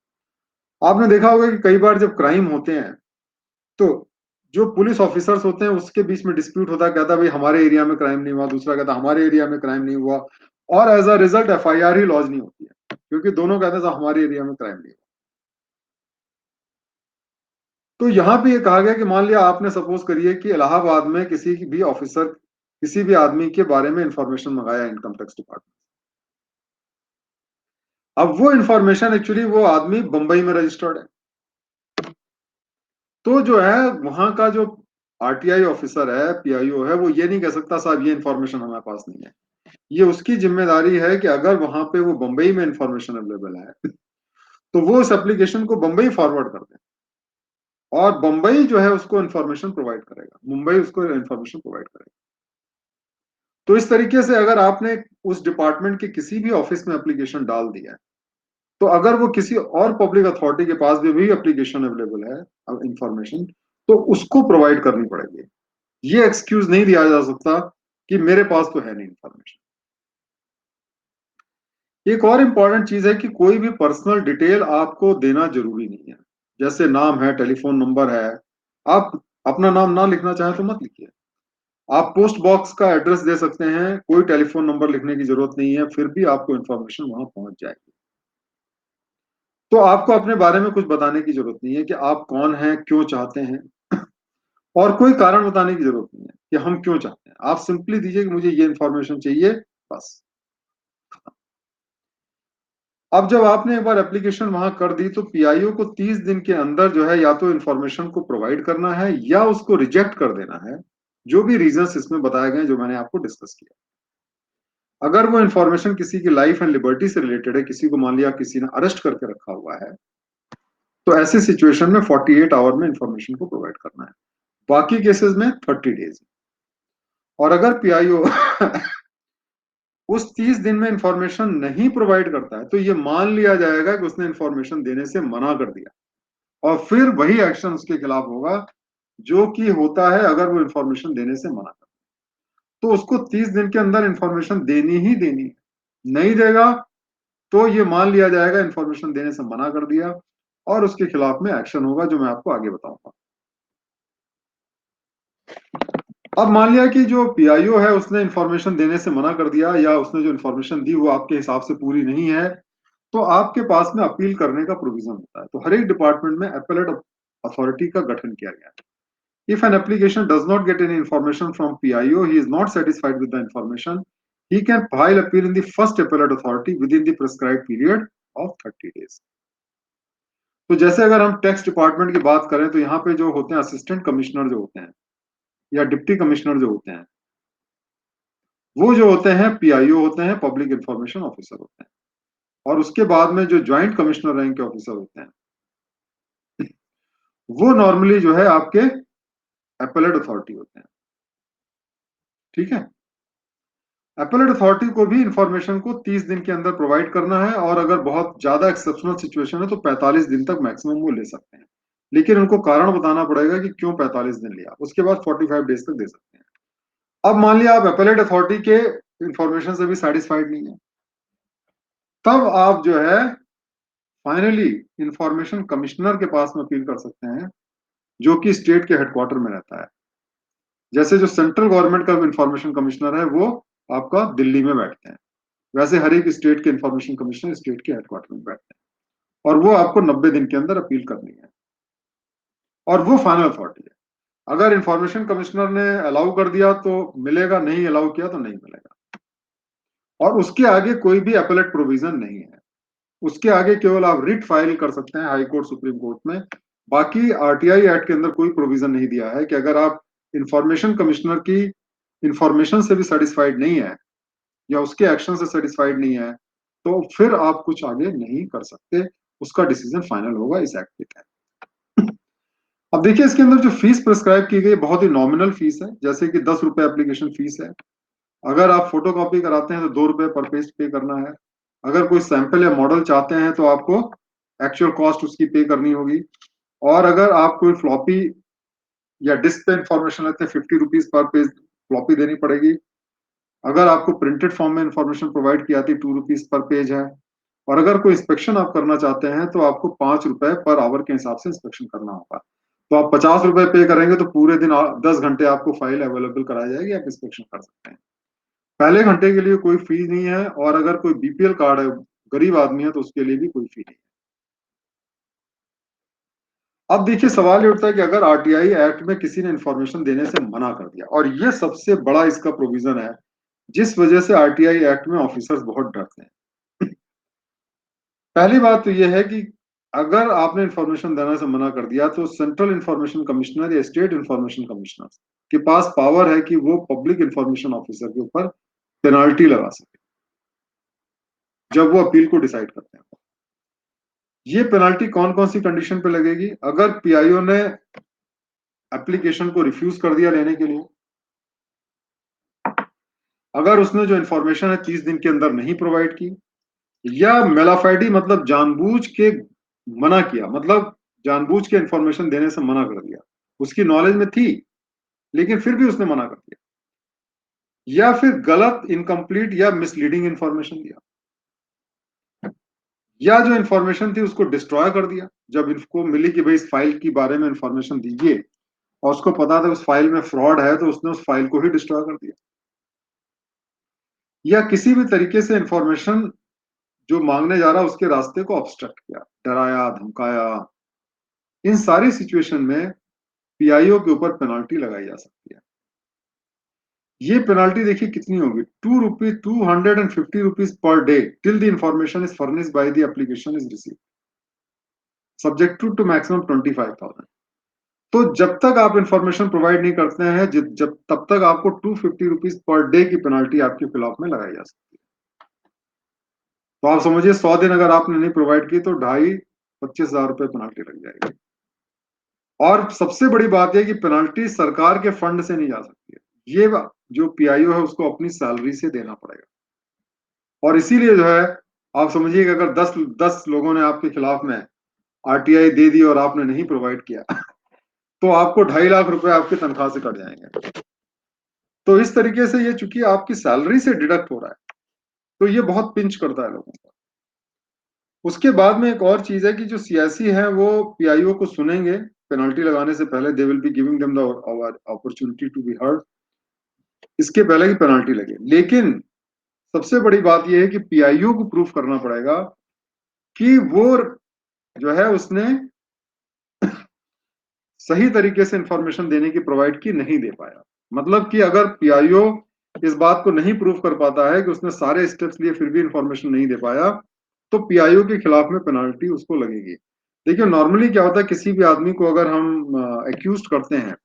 [SPEAKER 1] आपने देखा होगा कि कई बार जब क्राइम होते हैं, तो जो पुलिस ऑफिसर्स होते हैं उसके बीच में डिस्प्यूट होता है, कहता है भाई हमारे एरिया में क्राइम नहीं हुआ, दूसरा कहता है हमारे एरिया में क्राइम नहीं हुआ, और एज अ रिजल्ट एफआईआर ही लॉन्च नहीं होती है, क्योंकि दोनों कहते हैं "साहब, हमारे एरिया में क्राइम नहीं हुआ"। तो यहां पे ये कहा गया कि मान लिया आपने सपोज करिए कि इलाहाबाद में किसी भी ऑफिसर किसी भी आदमी के बारे में इंफॉर्मेशन मंगाया इनकम टैक्स डिपार्टमेंट। अब वो इंफॉर्मेशन एक्चुअली वो आदमी बंबई में रजिस्टर्ड है, तो जो है वहां का जो आरटीआई ऑफिसर है, पीआईओ है, वो ये नहीं कह सकता साहब ये इंफॉर्मेशन हमारे पास नहीं है। ये उसकी जिम्मेदारी है कि अगर वहां पे वो बंबई में इंफॉर्मेशन अवेलेबल है, तो वो उस एप्लीकेशन को बंबई फॉरवर्ड कर दे, और बंबई जो है उसको इंफॉर्मेशन प्रोवाइड करेगा, मुंबई उसको इंफॉर्मेशन प्रोवाइड करेगा। तो इस तरीके से अगर आपने उस डिपार्टमेंट के किसी भी ऑफिस में एप्लीकेशन डाल दिया है, तो अगर वो किसी और पब्लिक अथॉरिटी के पास भी एप्लीकेशन अवेलेबल है, इंफॉर्मेशन, तो उसको प्रोवाइड करनी पड़ेगी। ये एक्सक्यूज नहीं दिया जा सकता कि मेरे पास तो है नहीं इंफॉर्मेशन। एक और इंपॉर्टेंट चीज है कि कोई भी पर्सनल डिटेल आपको देना जरूरी नहीं है। जैसे नाम है, टेलीफोन नंबर है, आप अपना नाम ना लिखना चाहें तो मत लिखिए। आप पोस्ट बॉक्स का एड्रेस दे सकते हैं, कोई टेलीफोन नंबर लिखने की जरूरत नहीं है, फिर भी आपको इंफॉर्मेशन वहां पहुंच जाएगी। तो आपको अपने बारे में कुछ बताने की जरूरत नहीं है कि आप कौन हैं, क्यों चाहते हैं, और कोई कारण बताने की जरूरत नहीं है कि हम क्यों चाहते हैं। आप सिंपली दीजिए कि मुझे ये इंफॉर्मेशन चाहिए, बस। अब जब आपने एक बार एप्लीकेशन वहां कर दी, तो पीआईओ को 30 दिन के अंदर जो है या तो इंफॉर्मेशन को प्रोवाइड करना है या उसको रिजेक्ट कर देना है, जो भी रीजंस इसमें बताए गए जो मैंने आपको डिस्कस किया। अगर वो इंफॉर्मेशन किसी की लाइफ एंड लिबर्टी से रिलेटेड है, किसी को मान लिया किसी ने अरेस्ट करके रखा हुआ है, तो ऐसी सिचुएशन में 48 आवर में इंफॉर्मेशन को प्रोवाइड करना है। बाकी केसेस में 30 डेज। और अगर पीआईओ उस 30 दिन में इंफॉर्मेशन नहीं प्रोवाइड करता है, तो ये मान लिया जाएगा कि उसने इंफॉर्मेशन देने से मना कर दिया, और फिर वही एक्शन उसके खिलाफ होगा जो कि होता है अगर वो इंफॉर्मेशन देने से मना कर। तो उसको 30 दिन के अंदर इंफॉर्मेशन देनी ही देनी है। नहीं देगा तो ये मान लिया जाएगा इंफॉर्मेशन देने से मना कर दिया, और उसके खिलाफ में एक्शन होगा जो मैं आपको आगे बताऊंगा। अब मान लिया कि जो पीआईओ है उसने इंफॉर्मेशन देने से मना कर दिया, या उसने जो इंफॉर्मेशन दी वो आपके हिसाब से पूरी नहीं है, तो आपके पास में अपील करने का प्रोविजन होता है। तो हर एक डिपार्टमेंट में अपीलेट अथॉरिटी का गठन किया गया है। If an application does not get any information from PIO, he is not satisfied with the information, he can file appeal in the first appellate authority within the prescribed period of 30 days. तो जैसे अगर हम tax department की बात करें, तो यहाँ पे जो होते हैं असिस्टेंट कमिश्नर जो होते हैं, या डिप्टी कमिश्नर जो होते हैं, वो जो होते हैं पीआईओ होते हैं, पब्लिक इंफॉर्मेशन ऑफिसर होते हैं। और उसके बाद में जो ज्वाइंट कमिश्नर रैंक के ऑफिसर होते हैं, वो नॉर्मली जो है आपके अपीलेट अथॉरिटी होते हैं। ठीक है। अपीलेट अथॉरिटी को भी इंफॉर्मेशन को 30 दिन के अंदर प्रोवाइड करना है, और अगर बहुत ज्यादा एक्सेप्शनल सिचुएशन है तो 45 दिन तक मैक्सिमम वो ले सकते हैं। लेकिन उनको कारण बताना पड़ेगा कि क्यों 45 दिन लिया, उसके बाद 45 डेज तक दे सकते हैं। अब मान लिया आप अपीलेट अथॉरिटी के इंफॉर्मेशन से भी सेटिस्फाइड नहीं है, तब आप जो है फाइनली इंफॉर्मेशन कमिश्नर के पास में अपील कर सकते हैं, जो कि स्टेट के हेडक्वार्टर में रहता है। जैसे जो सेंट्रल गवर्नमेंट का इंफॉर्मेशन कमिश्नर है वो आपका दिल्ली में बैठते हैं, वैसे हर एक स्टेट के इंफॉर्मेशन कमिश्नर स्टेट के हेडक्वार्टर में बैठते हैं, और वो आपको 90 दिन के अंदर अपील करनी है, और वो फाइनल अथॉरिटी है। अगर इंफॉर्मेशन कमिश्नर ने अलाउ कर दिया तो मिलेगा, नहीं अलाउ किया तो नहीं मिलेगा। और उसके आगे कोई भी अपीलेट प्रोविजन नहीं है, उसके आगे केवल आप रिट फाइल कर सकते हैं हाई कोर्ट, सुप्रीम कोर्ट में। बाकी आरटीआई एक्ट के अंदर कोई प्रोविजन नहीं दिया है कि अगर आप इंफॉर्मेशन कमिश्नर की इंफॉर्मेशन से भी सेटिस्फाइड नहीं है या उसके एक्शन से सेटिस्फाइड नहीं है, तो फिर आप कुछ आगे नहीं कर सकते, उसका डिसीजन फाइनल होगा इस एक्ट के तहत। अब देखिए इसके अंदर जो फीस प्रिस्क्राइब की गई बहुत ही नॉमिनल फीस है, जैसे कि 10 रुपए एप्लीकेशन फीस है। अगर आप फोटो कॉपी कराते हैं तो 2 रुपए पर पेज पे करना है। अगर कोई सैंपल या मॉडल चाहते हैं तो आपको एक्चुअल कॉस्ट उसकी पे करनी होगी। और अगर आप कोई फ्लॉपी या डिस्क पे इंफॉर्मेशन लेते हैं, 50 रुपीज पर पेज फ्लॉपी देनी पड़ेगी। अगर आपको प्रिंटेड फॉर्म में इंफॉर्मेशन प्रोवाइड की आती है, 2 रुपीज पर पेज है। और अगर कोई इंस्पेक्शन आप करना चाहते हैं तो आपको 5 रुपए पर आवर के हिसाब से इंस्पेक्शन करना होगा। तो आप 50 रुपए पे करेंगे तो पूरे दिन 10 घंटे आपको फाइल अवेलेबल कराई जाएगी, आप इंस्पेक्शन कर सकते हैं। पहले घंटे के लिए कोई फी नहीं है, और अगर कोई बीपीएल कार्ड है, गरीब आदमी है, तो उसके लिए भी कोई फी नहीं है। अब देखिए सवाल ये उठता है कि अगर आरटीआई एक्ट में किसी ने इंफॉर्मेशन देने से मना कर दिया, और ये सबसे बड़ा इसका प्रोविजन है जिस वजह से आरटीआई एक्ट में ऑफिसर्स बहुत डरते हैं। पहली बात तो यह है कि अगर आपने इंफॉर्मेशन देने से मना कर दिया तो सेंट्रल इंफॉर्मेशन कमिश्नर या स्टेट इंफॉर्मेशन कमिश्नर के पास पावर है कि वो पब्लिक इंफॉर्मेशन ऑफिसर के ऊपर पेनाल्टी लगा सके जब वो अपील को डिसाइड करते हैं। ये पेनाल्टी कौन कौन सी कंडीशन पे लगेगी? अगर पीआईओ ने एप्लीकेशन को रिफ्यूज कर दिया लेने के लिए, अगर उसने जो इंफॉर्मेशन है 30 दिन के अंदर नहीं प्रोवाइड की, या मेलाफाइडी मतलब जानबूझ के मना किया, मतलब जानबूझ के इंफॉर्मेशन देने से मना कर दिया, उसकी नॉलेज में थी लेकिन फिर भी उसने मना कर दिया, या फिर गलत, इनकम्प्लीट या मिसलीडिंग इंफॉर्मेशन दिया, या जो इंफॉर्मेशन थी उसको डिस्ट्रॉय कर दिया। जब इनको मिली कि भाई इस फाइल के बारे में इंफॉर्मेशन दीजिए, और उसको पता था उस फाइल में फ्रॉड है, तो उसने उस फाइल को ही डिस्ट्रॉय कर दिया। या किसी भी तरीके से इंफॉर्मेशन जो मांगने जा रहा है उसके रास्ते को ऑब्स्ट्रक्ट किया, डराया, धमकाया। इन सारी सिचुएशन में पीआईओ के ऊपर पेनाल्टी लगाई जा सकती है। ये पेनाल्टी देखिए कितनी होगी, 250 rupees per day till the information is furnished by the application is receive, subject to maximum 25,000। तो जब तक आप इंफॉर्मेशन प्रोवाइड नहीं करते हैं, जब तब तक आपको 250 रुपीज पर डे की पेनाल्टी आपके खिलाफ में लगाई जा सकती है। तो आप समझिए 100 दिन अगर आपने नहीं प्रोवाइड की तो 25,000 रुपए पेनाल्टी लग जाएगी। और सबसे बड़ी बात यह कि पेनाल्टी सरकार के फंड से नहीं जा सकती है, ये जो पीआईओ है उसको अपनी सैलरी से देना पड़ेगा। और इसीलिए जो है आप समझिए कि अगर 10 लोगों ने आपके खिलाफ में आरटीआई दे दी और आपने नहीं प्रोवाइड किया, तो आपको 2.5 लाख रुपए आपकी तनख्वाह से कट जाएंगे। तो इस तरीके से ये चूंकि आपकी सैलरी से डिडक्ट हो रहा है, तो ये बहुत पिंच करता है लोगों को। उसके बाद में एक और चीज है कि जो सियासी है वो पीआईओ को सुनेंगे पेनल्टी लगाने से पहले, they will be giving them the opportunity to be heard, इसके पहले की पेनल्टी लगे। लेकिन सबसे बड़ी बात यह है कि पीआईओ को प्रूफ करना पड़ेगा कि वो जो है उसने सही तरीके से इंफॉर्मेशन देने की प्रोवाइड की नहीं दे पाया। मतलब कि अगर पीआईओ इस बात को नहीं प्रूफ कर पाता है कि उसने सारे स्टेप्स लिए फिर भी इंफॉर्मेशन नहीं दे पाया, तो पीआईओ के खिलाफ में पेनाल्टी उसको लगेगी। देखिए नॉर्मली क्या होता है, किसी भी आदमी को अगर हम एक्यूज करते हैं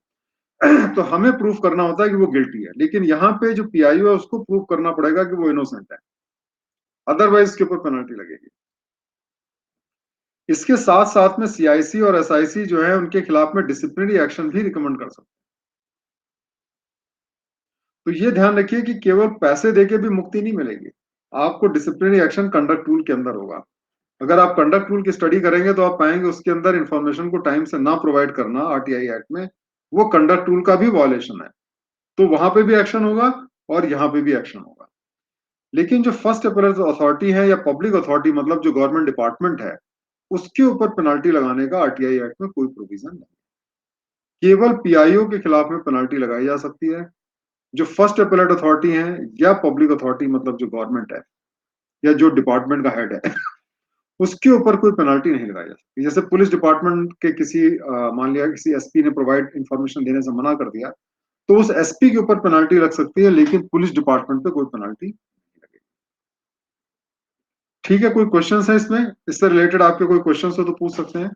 [SPEAKER 1] तो हमें प्रूफ करना होता है कि वो गिल्टी है, लेकिन यहाँ पे जो पीआईओ है उसको प्रूफ करना पड़ेगा कि वो इनोसेंट है, अदरवाइज उसके ऊपर पेनल्टी लगेगी। इसके साथ साथ में सीआईसी और एसआईसी जो है उनके खिलाफ में डिसिप्लिनरी एक्शन भी रिकमेंड कर सकते हैं। तो ये ध्यान रखिए कि केवल पैसे देके भी मुक्ति नहीं मिलेगी, आपको डिसिप्लिनरी एक्शन कंडक्ट रूल के अंदर होगा। अगर आप कंडक्ट रूल की स्टडी करेंगे तो आप पाएंगे उसके अंदर इंफॉर्मेशन को टाइम से ना प्रोवाइड करना आरटीआई एक्ट में, वो कंडक्ट रूल का भी वॉयलेशन है। तो वहां पे भी एक्शन होगा और यहाँ पे भी एक्शन होगा। लेकिन जो फर्स्ट अपेरेंस अथॉरिटी है या पब्लिक अथॉरिटी, मतलब जो गवर्नमेंट डिपार्टमेंट है, उसके ऊपर पेनल्टी लगाने का आरटीआई एक्ट में कोई प्रोविजन नहीं। केवल पीआईओ के खिलाफ में पेनल्टी लगाई जा सकती है। जो फर्स्ट अपेलेट अथॉरिटी है या पब्लिक अथॉरिटी, मतलब जो गवर्नमेंट है या जो डिपार्टमेंट का हेड है, उसके ऊपर कोई पेनल्टी नहीं लगाई जा सकती। जैसे पुलिस डिपार्टमेंट के किसी मान लिया किसी एसपी ने प्रोवाइड इंफॉर्मेशन देने से मना कर दिया, तो उस एसपी के ऊपर पेनल्टी लग सकती है, लेकिन पुलिस डिपार्टमेंट पे कोई पेनल्टी नहीं लगेगी। ठीक है, कोई क्वेश्चन है इसमें? इससे रिलेटेड आपके कोई क्वेश्चन हो तो पूछ सकते हैं।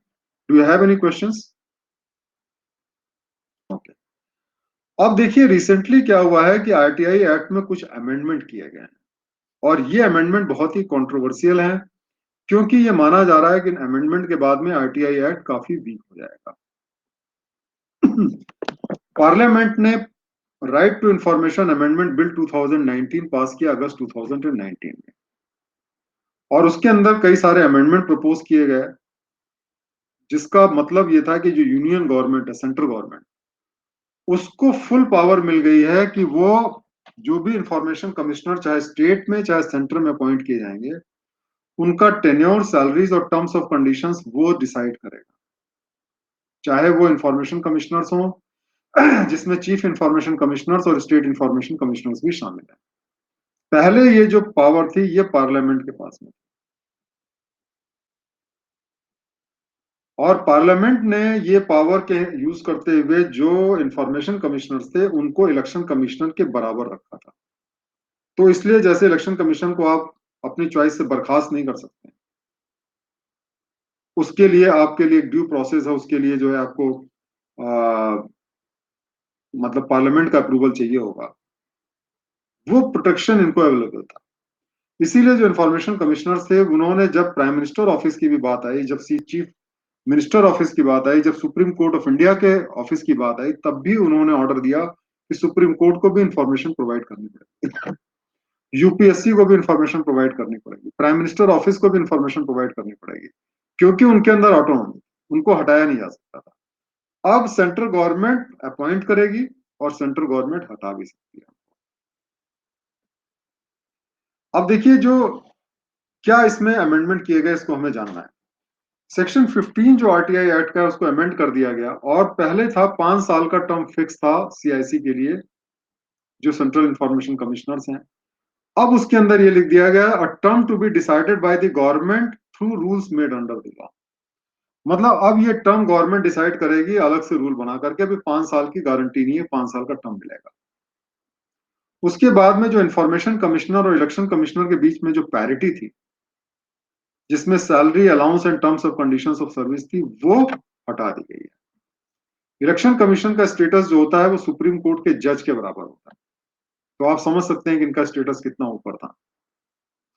[SPEAKER 1] Do you have any questions? Okay. अब देखिए रिसेंटली क्या हुआ है कि आरटीआई एक्ट में कुछ अमेंडमेंट किए गए हैं, और ये अमेंडमेंट बहुत ही कंट्रोवर्शियल है, क्योंकि ये माना जा रहा है कि इन अमेंडमेंट के बाद में आरटीआई एक्ट काफी वीक हो जाएगा। पार्लियामेंट ने right to information amendment bill 2019 pass किया अगस्त 2019 में, और उसके अंदर कई सारे अमेंडमेंट प्रपोज किए गए, जिसका मतलब ये था कि जो यूनियन गवर्नमेंट है, सेंट्रल गवर्नमेंट, उसको फुल पावर मिल गई है कि वो जो भी इंफॉर्मेशन कमिश्नर चाहे स्टेट में चाहे सेंटर में अपॉइंट किए जाएंगे, उनका टेन्योर, सैलरीज और टर्म्स ऑफ कंडीशंस वो डिसाइड करेगा। चाहे वो इंफॉर्मेशन कमिश्नर्स हो, जिसमें चीफ इंफॉर्मेशन कमिश्नर्स और स्टेट इंफॉर्मेशन कमिश्नर्स भी शामिल है। पहले ये जो पावर थी ये पार्लियामेंट के पास में, और पार्लियामेंट ने ये पावर के यूज करते हुए जो इंफॉर्मेशन कमिश्नर्स थे उनको इलेक्शन कमिश्नर के बराबर रखा था। तो इसलिए जैसे इलेक्शन कमीशन को आप अपनी चॉइस से बर्खास्त नहीं कर सकते, उसके लिए आपके लिए एक ड्यू प्रोसेस है, उसके लिए जो है आपको आ, मतलब पार्लियामेंट का अप्रूवल चाहिए होगा। वो प्रोटेक्शन इनको अवेलेबल था। इसीलिए जो इंफॉर्मेशन कमिश्नर थे, उन्होंने जब प्राइम मिनिस्टर ऑफिस की भी बात आई, जब चीफ मिनिस्टर ऑफिस की बात आई, जब सुप्रीम कोर्ट ऑफ इंडिया के ऑफिस की बात आई, तब भी उन्होंने ऑर्डर दिया कि सुप्रीम कोर्ट को भी इंफॉर्मेशन प्रोवाइड करनी पड़ेगी, यूपीएससी को भी इंफॉर्मेशन प्रोवाइड करनी पड़ेगी, प्राइम मिनिस्टर ऑफिस को भी इंफॉर्मेशन प्रोवाइड करनी पड़ेगी, क्योंकि उनके अंदर ऑटोनॉमी, उनको हटाया नहीं जा सकता था। अब सेंट्रल गवर्नमेंट अपॉइंट करेगी और सेंट्रल गवर्नमेंट हटा भी सकती है। अब देखिए जो क्या इसमें अमेंडमेंट किए गए, इसको हमें जानना है। सेक्शन 15 जो आरटीआई एक्ट का है उसको अमेंड कर दिया गया, और पहले था 5 साल का टर्म फिक्स था सीआईसी के लिए, जो सेंट्रल इंफॉर्मेशन कमिश्नर्स हैं। अब उसके अंदर ये लिख दिया गया, a term to be decided by the government through rules made under the law. मतलब अब ये टर्म गवर्नमेंट डिसाइड करेगी अलग से रूल बना करके, अभी 5 साल की गारंटी नहीं है, 5 साल का टर्म मिलेगा। उसके बाद में जो इंफॉर्मेशन कमिश्नर और इलेक्शन कमिश्नर के बीच में जो पैरिटी थी, जिसमें salary allowance and terms of conditions of service थी, वो हटा दी गई है। इलेक्शन कमीशन का स्टेटस जो होता है वो सुप्रीम कोर्ट के जज के बराबर होता है। तो आप समझ सकते हैं कि इनका स्टेटस कितना ऊपर था,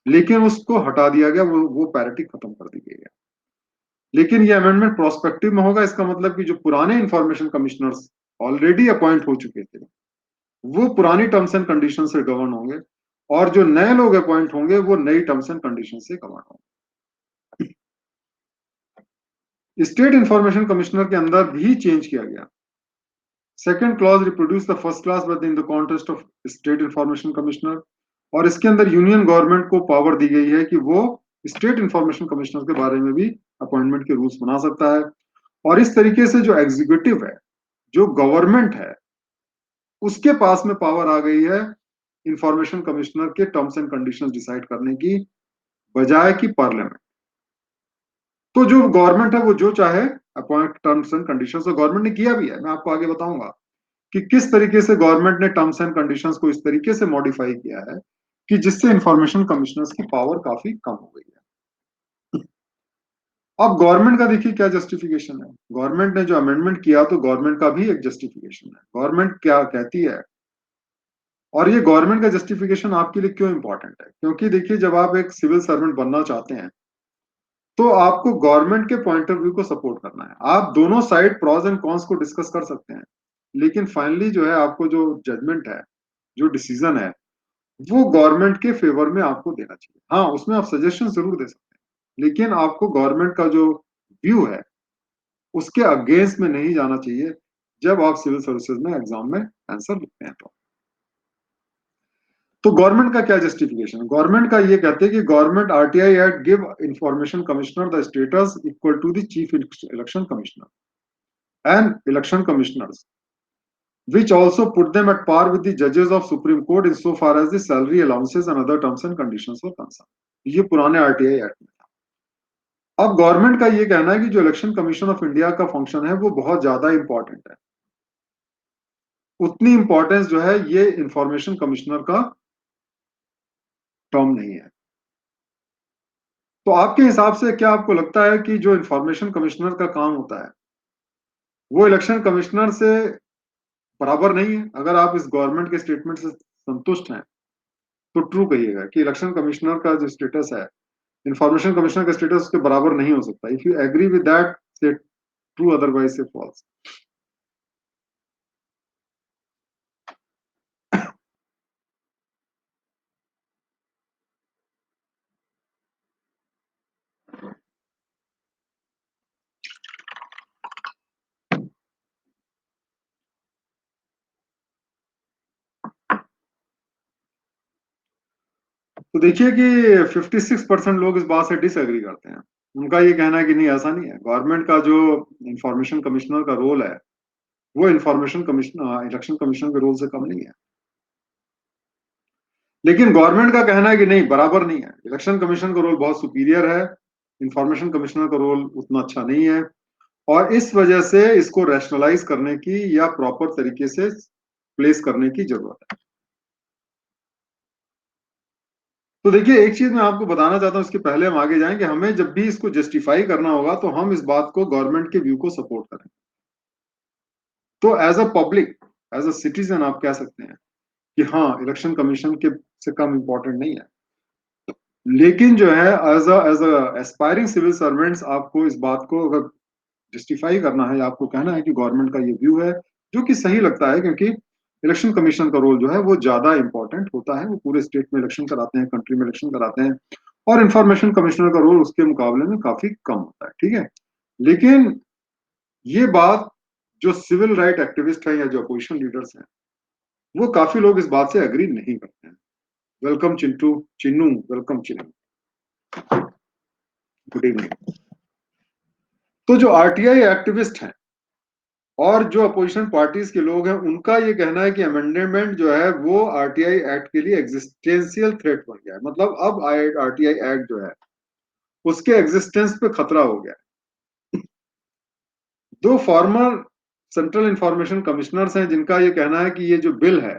[SPEAKER 1] लेकिन उसको हटा दिया गया, वो पैरिटी खत्म कर दी गई है। लेकिन ये अमेंडमेंट प्रोस्पेक्टिव में होगा, इसका मतलब कि जो पुराने इंफॉर्मेशन कमिश्नर्स ऑलरेडी अपॉइंट हो चुके थे, वो पुरानी टर्म्स एंड कंडीशन से गवर्न होंगे, और जो नए लोग अपॉइंट होंगे वो नई टर्म्स एंड कंडीशन से गवर्न होंगे। स्टेट इंफॉर्मेशन कमिश्नर के अंदर भी चेंज किया गया। Second clause reproduce the first class but in the contest of state information commissioner, और इसके अंदर यूनियन गवर्नमेंट को पावर दी गई है कि वो स्टेट इंफॉर्मेशन कमिश्नर के बारे में भी अपॉइंटमेंट के रूल्स बना सकता है। और इस तरीके से जो एग्जीक्यूटिव है, जो गवर्नमेंट है, उसके पास में पावर आ गई है इंफॉर्मेशन कमिश्नर के टर्म्स एंड कंडीशंस डिसाइड करने की, बजाय कि पार्लियामेंट। तो जो गवर्नमेंट है वो जो चाहे अपॉइंट टर्म्स एंड कंडीशंस, तो गवर्नमेंट ने किया भी है, मैं आपको आगे बताऊंगा कि किस तरीके से गवर्नमेंट ने टर्म्स एंड कंडीशंस को इस तरीके से मॉडिफाई किया है कि जिससे इंफॉर्मेशन कमिश्नर्स की पावर काफी कम हो गई है। अब गवर्नमेंट का देखिए क्या जस्टिफिकेशन है। गवर्नमेंट ने जो अमेंडमेंट किया, तो गवर्नमेंट का भी एक जस्टिफिकेशन है, गवर्नमेंट क्या कहती है। और ये गवर्नमेंट का जस्टिफिकेशन आपके लिए क्यों इंपॉर्टेंट है, क्योंकि देखिए जब आप एक सिविल सर्वेंट बनना चाहते हैं, तो आपको गवर्नमेंट के पॉइंट ऑफ व्यू को सपोर्ट करना है। आप दोनों साइड प्रॉज एंड कॉन्स को डिस्कस कर सकते हैं, लेकिन फाइनली जो है आपको जो जजमेंट है, जो डिसीजन है, वो गवर्नमेंट के फेवर में आपको देना चाहिए। हाँ, उसमें आप सजेशन जरूर दे सकते हैं, लेकिन आपको गवर्नमेंट का जो व्यू है उसके अगेंस्ट में नहीं जाना चाहिए जब आप सिविल सर्विसेज में एग्जाम में आंसर लिखते हैं। तो गवर्नमेंट का क्या जस्टिफिकेशन है? गवर्नमेंट का ये कहते हैं कि government RTI act give information commissioner the status equal to the chief election commissioner and election commissioners which also put them at par with the judges of Supreme Court insofar as the salary allowances and other terms and conditions were concerned. ये पुराने RTI act में था। अब government का ये कहना है कि जो इलेक्शन कमीशन ऑफ इंडिया का फंक्शन है वो बहुत ज्यादा इंपॉर्टेंट है, उतनी इंपॉर्टेंस जो है ये इंफॉर्मेशन कमिश्नर का टर्म नहीं है। तो आपके हिसाब से क्या आपको लगता है कि जो इंफॉर्मेशन कमिश्नर का काम होता है वो इलेक्शन कमिश्नर से बराबर नहीं है? अगर आप इस गवर्नमेंट के स्टेटमेंट से संतुष्ट हैं तो ट्रू कहिएगा कि इलेक्शन कमिश्नर का जो स्टेटस है, इंफॉर्मेशन कमिश्नर का स्टेटस उसके बराबर नहीं हो सकता। If you agree with that say true, otherwise say false. तो देखिए कि 56% लोग इस बात से डिसएग्री करते हैं। उनका ये कहना है कि नहीं, ऐसा नहीं है। गवर्नमेंट का जो इंफॉर्मेशन कमिश्नर का रोल है वो इंफॉर्मेशन कमिश्नर इलेक्शन कमीशन के रोल से कम नहीं है। लेकिन गवर्नमेंट का कहना है कि नहीं, बराबर नहीं है, इलेक्शन कमीशन का रोल बहुत सुपीरियर है, इंफॉर्मेशन कमिश्नर का रोल उतना अच्छा नहीं है, और इस वजह से इसको रैशनलाइज करने की या प्रॉपर तरीके से प्लेस करने की जरूरत है। तो देखिए, एक चीज मैं आपको बताना चाहता हूं, इसके पहले हम आगे जाएं, कि हमें जब भी इसको जस्टिफाई करना होगा तो हम इस बात को गवर्नमेंट के व्यू को सपोर्ट करें। तो as a public, as a citizen आप कह सकते हैं कि हाँ, इलेक्शन कमीशन के से कम इंपॉर्टेंट नहीं है। लेकिन जो है as a aspiring civil servants, आपको इस बात को अगर जस्टिफाई करना है, आपको कहना है कि गवर्नमेंट का ये व्यू है, जो कि सही लगता है, क्योंकि इलेक्शन कमीशन का रोल जो है वो ज्यादा इंपॉर्टेंट होता है। वो पूरे स्टेट में इलेक्शन कराते हैं, कंट्री में इलेक्शन कराते हैं, और इंफॉर्मेशन कमिश्नर का रोल उसके मुकाबले में काफी कम होता है। ठीक है, लेकिन ये बात जो सिविल राइट एक्टिविस्ट है या जो अपोजिशन लीडर्स हैं, वो काफी लोग इस बात से एग्री नहीं करते हैं। Welcome Chintu, Chinnu, welcome Chinnu, good evening. तो जो आरटीआई एक्टिविस्ट हैं और जो अपोजिशन पार्टीज के लोग हैं, उनका ये कहना है कि अमेंडमेंट जो है वो आरटीआई एक्ट के लिए एग्जिस्टेंशियल थ्रेट बन गया है। मतलब अब आरटीआई एक्ट जो है उसके एग्जिस्टेंस पे खतरा हो गया है। दो फॉर्मर सेंट्रल इंफॉर्मेशन कमिश्नर्स हैं जिनका ये कहना है कि ये जो बिल है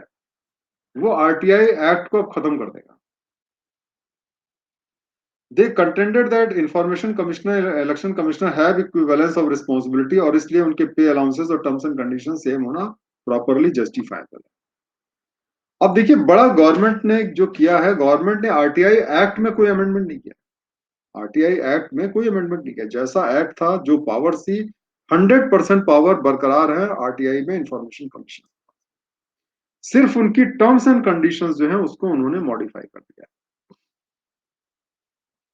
[SPEAKER 1] वो आरटीआई एक्ट को अब खत्म कर देगा। They contended that information commissioner election commissioner have equivalence of responsibility, और इसलिए उनके पे अलाउंसेस और टर्म्स एंड कंडीशन सेम होना प्रॉपरली जस्टिफाइबल है। अब देखिए, बड़ा गवर्नमेंट ने जो किया है, गवर्नमेंट ने आरटीआई एक्ट में कोई अमेंडमेंट नहीं किया। आरटीआई एक्ट में कोई अमेंडमेंट नहीं किया, जैसा एक्ट था, जो पावर थी, 100% पावर बरकरार है आरटीआई में, इंफॉर्मेशन कमीशन। सिर्फ उनकी टर्म्स एंड कंडीशंस जो है उसको उन्होंने मॉडिफाई कर दिया।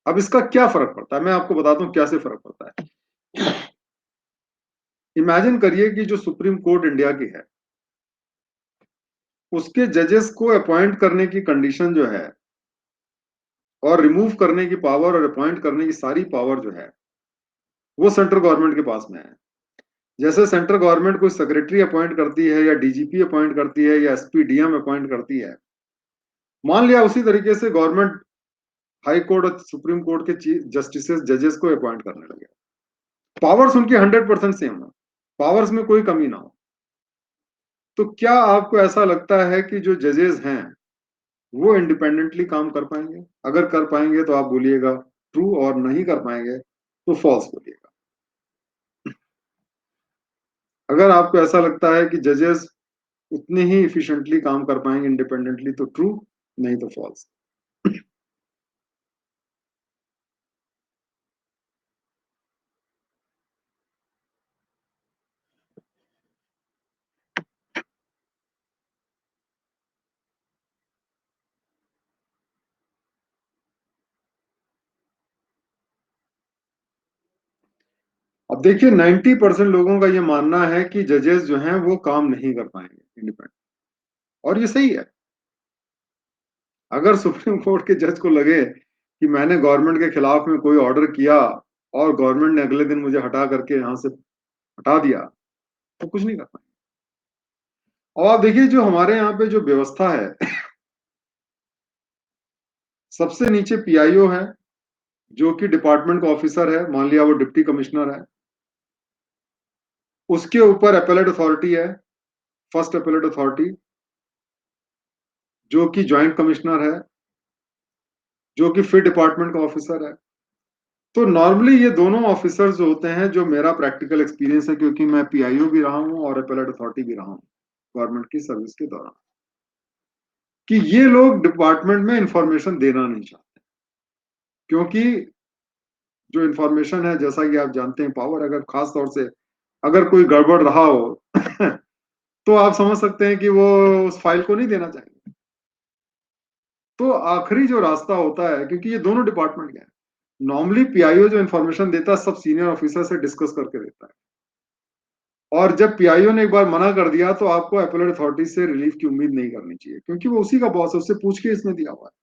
[SPEAKER 1] अब इसका क्या फर्क पड़ता है, मैं आपको बताता हूं कैसे फर्क पड़ता है। इमेजिन करिए कि जो सुप्रीम कोर्ट इंडिया की है, उसके जजेस को अपॉइंट करने की कंडीशन जो है, और रिमूव करने की पावर और अपॉइंट करने की सारी पावर जो है, वो सेंट्रल गवर्नमेंट के पास में है। जैसे सेंट्रल गवर्नमेंट कोई सेक्रेटरी अपॉइंट करती है, या डीजीपी अपॉइंट करती है, या एसपी डीएम अपॉइंट करती है, मान लिया उसी तरीके से गवर्नमेंट हाई कोर्ट और सुप्रीम कोर्ट के जस्टिस जजेस को अपॉइंट करने लगे। पावर्स उनकी 100% सेम हो, पावर्स में कोई कमी ना हो, तो क्या आपको ऐसा लगता है कि जो जजेस हैं वो इंडिपेंडेंटली काम कर पाएंगे? अगर कर पाएंगे तो आप बोलिएगा ट्रू, और नहीं कर पाएंगे तो फॉल्स बोलिएगा। अगर आपको ऐसा लगता है कि जजेस उतने ही इफिशिएंटली काम कर पाएंगे इंडिपेंडेंटली तो ट्रू, नहीं तो फॉल्स। अब देखिए 90% लोगों का ये मानना है कि जजेस जो हैं वो काम नहीं कर पाएंगे इंडिपेंडेंट, और ये सही है। अगर सुप्रीम कोर्ट के जज को लगे कि मैंने गवर्नमेंट के खिलाफ में कोई ऑर्डर किया और गवर्नमेंट ने अगले दिन मुझे हटा करके यहां से हटा दिया, तो कुछ नहीं कर पाएंगे। और आप देखिए जो हमारे यहाँ पे जो व्यवस्था है, सबसे नीचे पीआईओ है जो कि डिपार्टमेंट का ऑफिसर है, मान लिया वो डिप्टी कमिश्नर है। उसके ऊपर अपेलेट अथॉरिटी है, फर्स्ट अपेलेट अथॉरिटी, जो कि ज्वाइंट कमिश्नर है, जो कि फिर डिपार्टमेंट का ऑफिसर है। तो नॉर्मली ये दोनों ऑफिसर्स जो होते हैं, जो मेरा प्रैक्टिकल एक्सपीरियंस है, क्योंकि मैं पीआईओ भी रहा हूं और अपेलेट अथॉरिटी भी रहा हूं गवर्नमेंट की सर्विस के दौरान, कि ये लोग डिपार्टमेंट में इंफॉर्मेशन देना नहीं चाहते। क्योंकि जो इंफॉर्मेशन है, जैसा कि आप जानते हैं, पावर, अगर खास तौर से अगर कोई गड़बड़ रहा हो तो आप समझ सकते हैं कि वो उस फाइल को नहीं देना चाहेंगे। तो आखिरी जो रास्ता होता है, क्योंकि ये दोनों डिपार्टमेंट के हैं, नॉर्मली पीआईओ जो इन्फॉर्मेशन देता है सब सीनियर ऑफिसर से डिस्कस करके देता है। और जब पीआईओ ने एक बार मना कर दिया तो आपको एपेलेट अथॉरिटी से रिलीफ की उम्मीद नहीं करनी चाहिए, क्योंकि वो उसी का बॉस है, उससे पूछ के इसने दिया हुआ है,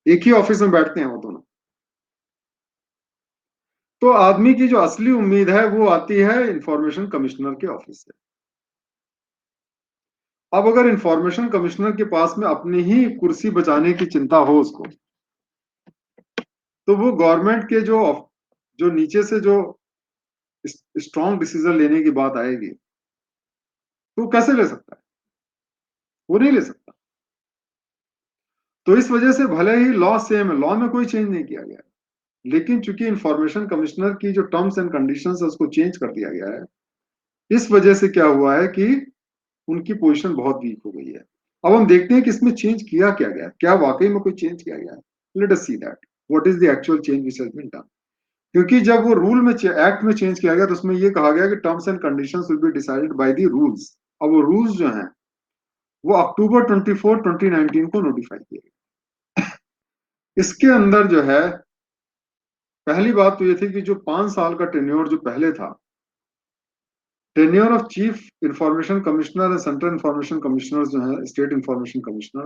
[SPEAKER 1] एक ही ऑफिस में बैठते हैं वो दोनों। तो आदमी की जो असली उम्मीद है वो आती है इंफॉर्मेशन कमिश्नर के ऑफिस से। अब अगर इंफॉर्मेशन कमिश्नर के पास में अपनी ही कुर्सी बचाने की चिंता हो उसको, तो वो गवर्नमेंट के जो जो नीचे से जो स्ट्रॉन्ग डिसीजन लेने की बात आएगी, तो वो कैसे ले सकता है? वो नहीं ले सकता। तो इस वजह से भले ही लॉ सेम है, लॉ में कोई चेंज नहीं किया गया, लेकिन चूंकि इंफॉर्मेशन कमिश्नर की जो टर्म्स एंड कंडीशंस है उसको चेंज कर दिया गया है, इस वजह से क्या हुआ है कि उनकी पोजीशन बहुत वीक हो गई है। अब हम देखते हैं कि इसमें चेंज किया क्या गया है, क्या वाकई में कोई चेंज किया गया है। Let us see that what is the actual change which has been done. क्योंकि जब वो रूल में एक्ट में चेंज किया गया तो उसमें ये कहा गया कि terms and conditions will be decided by the rules. अब वो रूल्स जो हैं वो अक्टूबर 24 2019 को नोटिफाई किए गए। इसके अंदर जो है, पहली बात तो ये थी कि जो 5 साल का टेन्योर जो पहले था, tenure of chief information commissioner and central information commissioner जो है, स्टेट इंफॉर्मेशन कमिश्नर,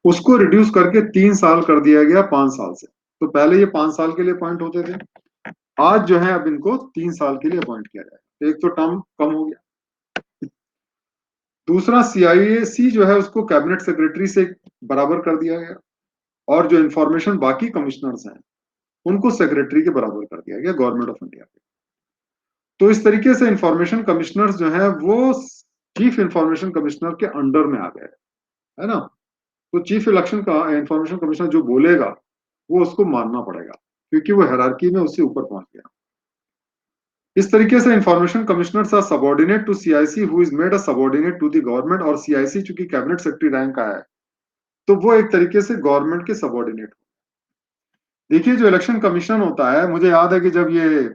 [SPEAKER 1] उसको रिड्यूस करके 3 साल कर दिया गया 5 साल से। तो पहले ये 5 साल के लिए अपॉइंट होते थे, आज जो है अब इनको 3 साल के लिए अपॉइंट किया जाएगा। एक तो टर्म कम हो गया। दूसरा, सीआईएसी जो है उसको कैबिनेट सेक्रेटरी से बराबर कर दिया गया, और जो इंफॉर्मेशन बाकी कमिश्नर्स हैं उनको सेक्रेटरी के बराबर कर दिया गया गवर्नमेंट ऑफ इंडिया के। तो इस तरीके से इंफॉर्मेशन कमिश्नर्स जो है वो चीफ इंफॉर्मेशन कमिश्नर के अंडर में आ गए, है ना। तो चीफ इलेक्शन का इंफॉर्मेशन कमिश्नर जो बोलेगा वो उसको मानना पड़ेगा, क्योंकि वो हायरार्की में उससे ऊपर पहुंच गया। इस तरीके से information commissioner are subordinate to CIC who is made a subordinate to the government, और सीआईसी चूंकि कैबिनेट सेक्रेटरी रैंक का है तो वो एक तरीके से गवर्नमेंट के सबऑर्डिनेट। देखिए जो इलेक्शन कमीशन होता है, मुझे याद है कि जब ये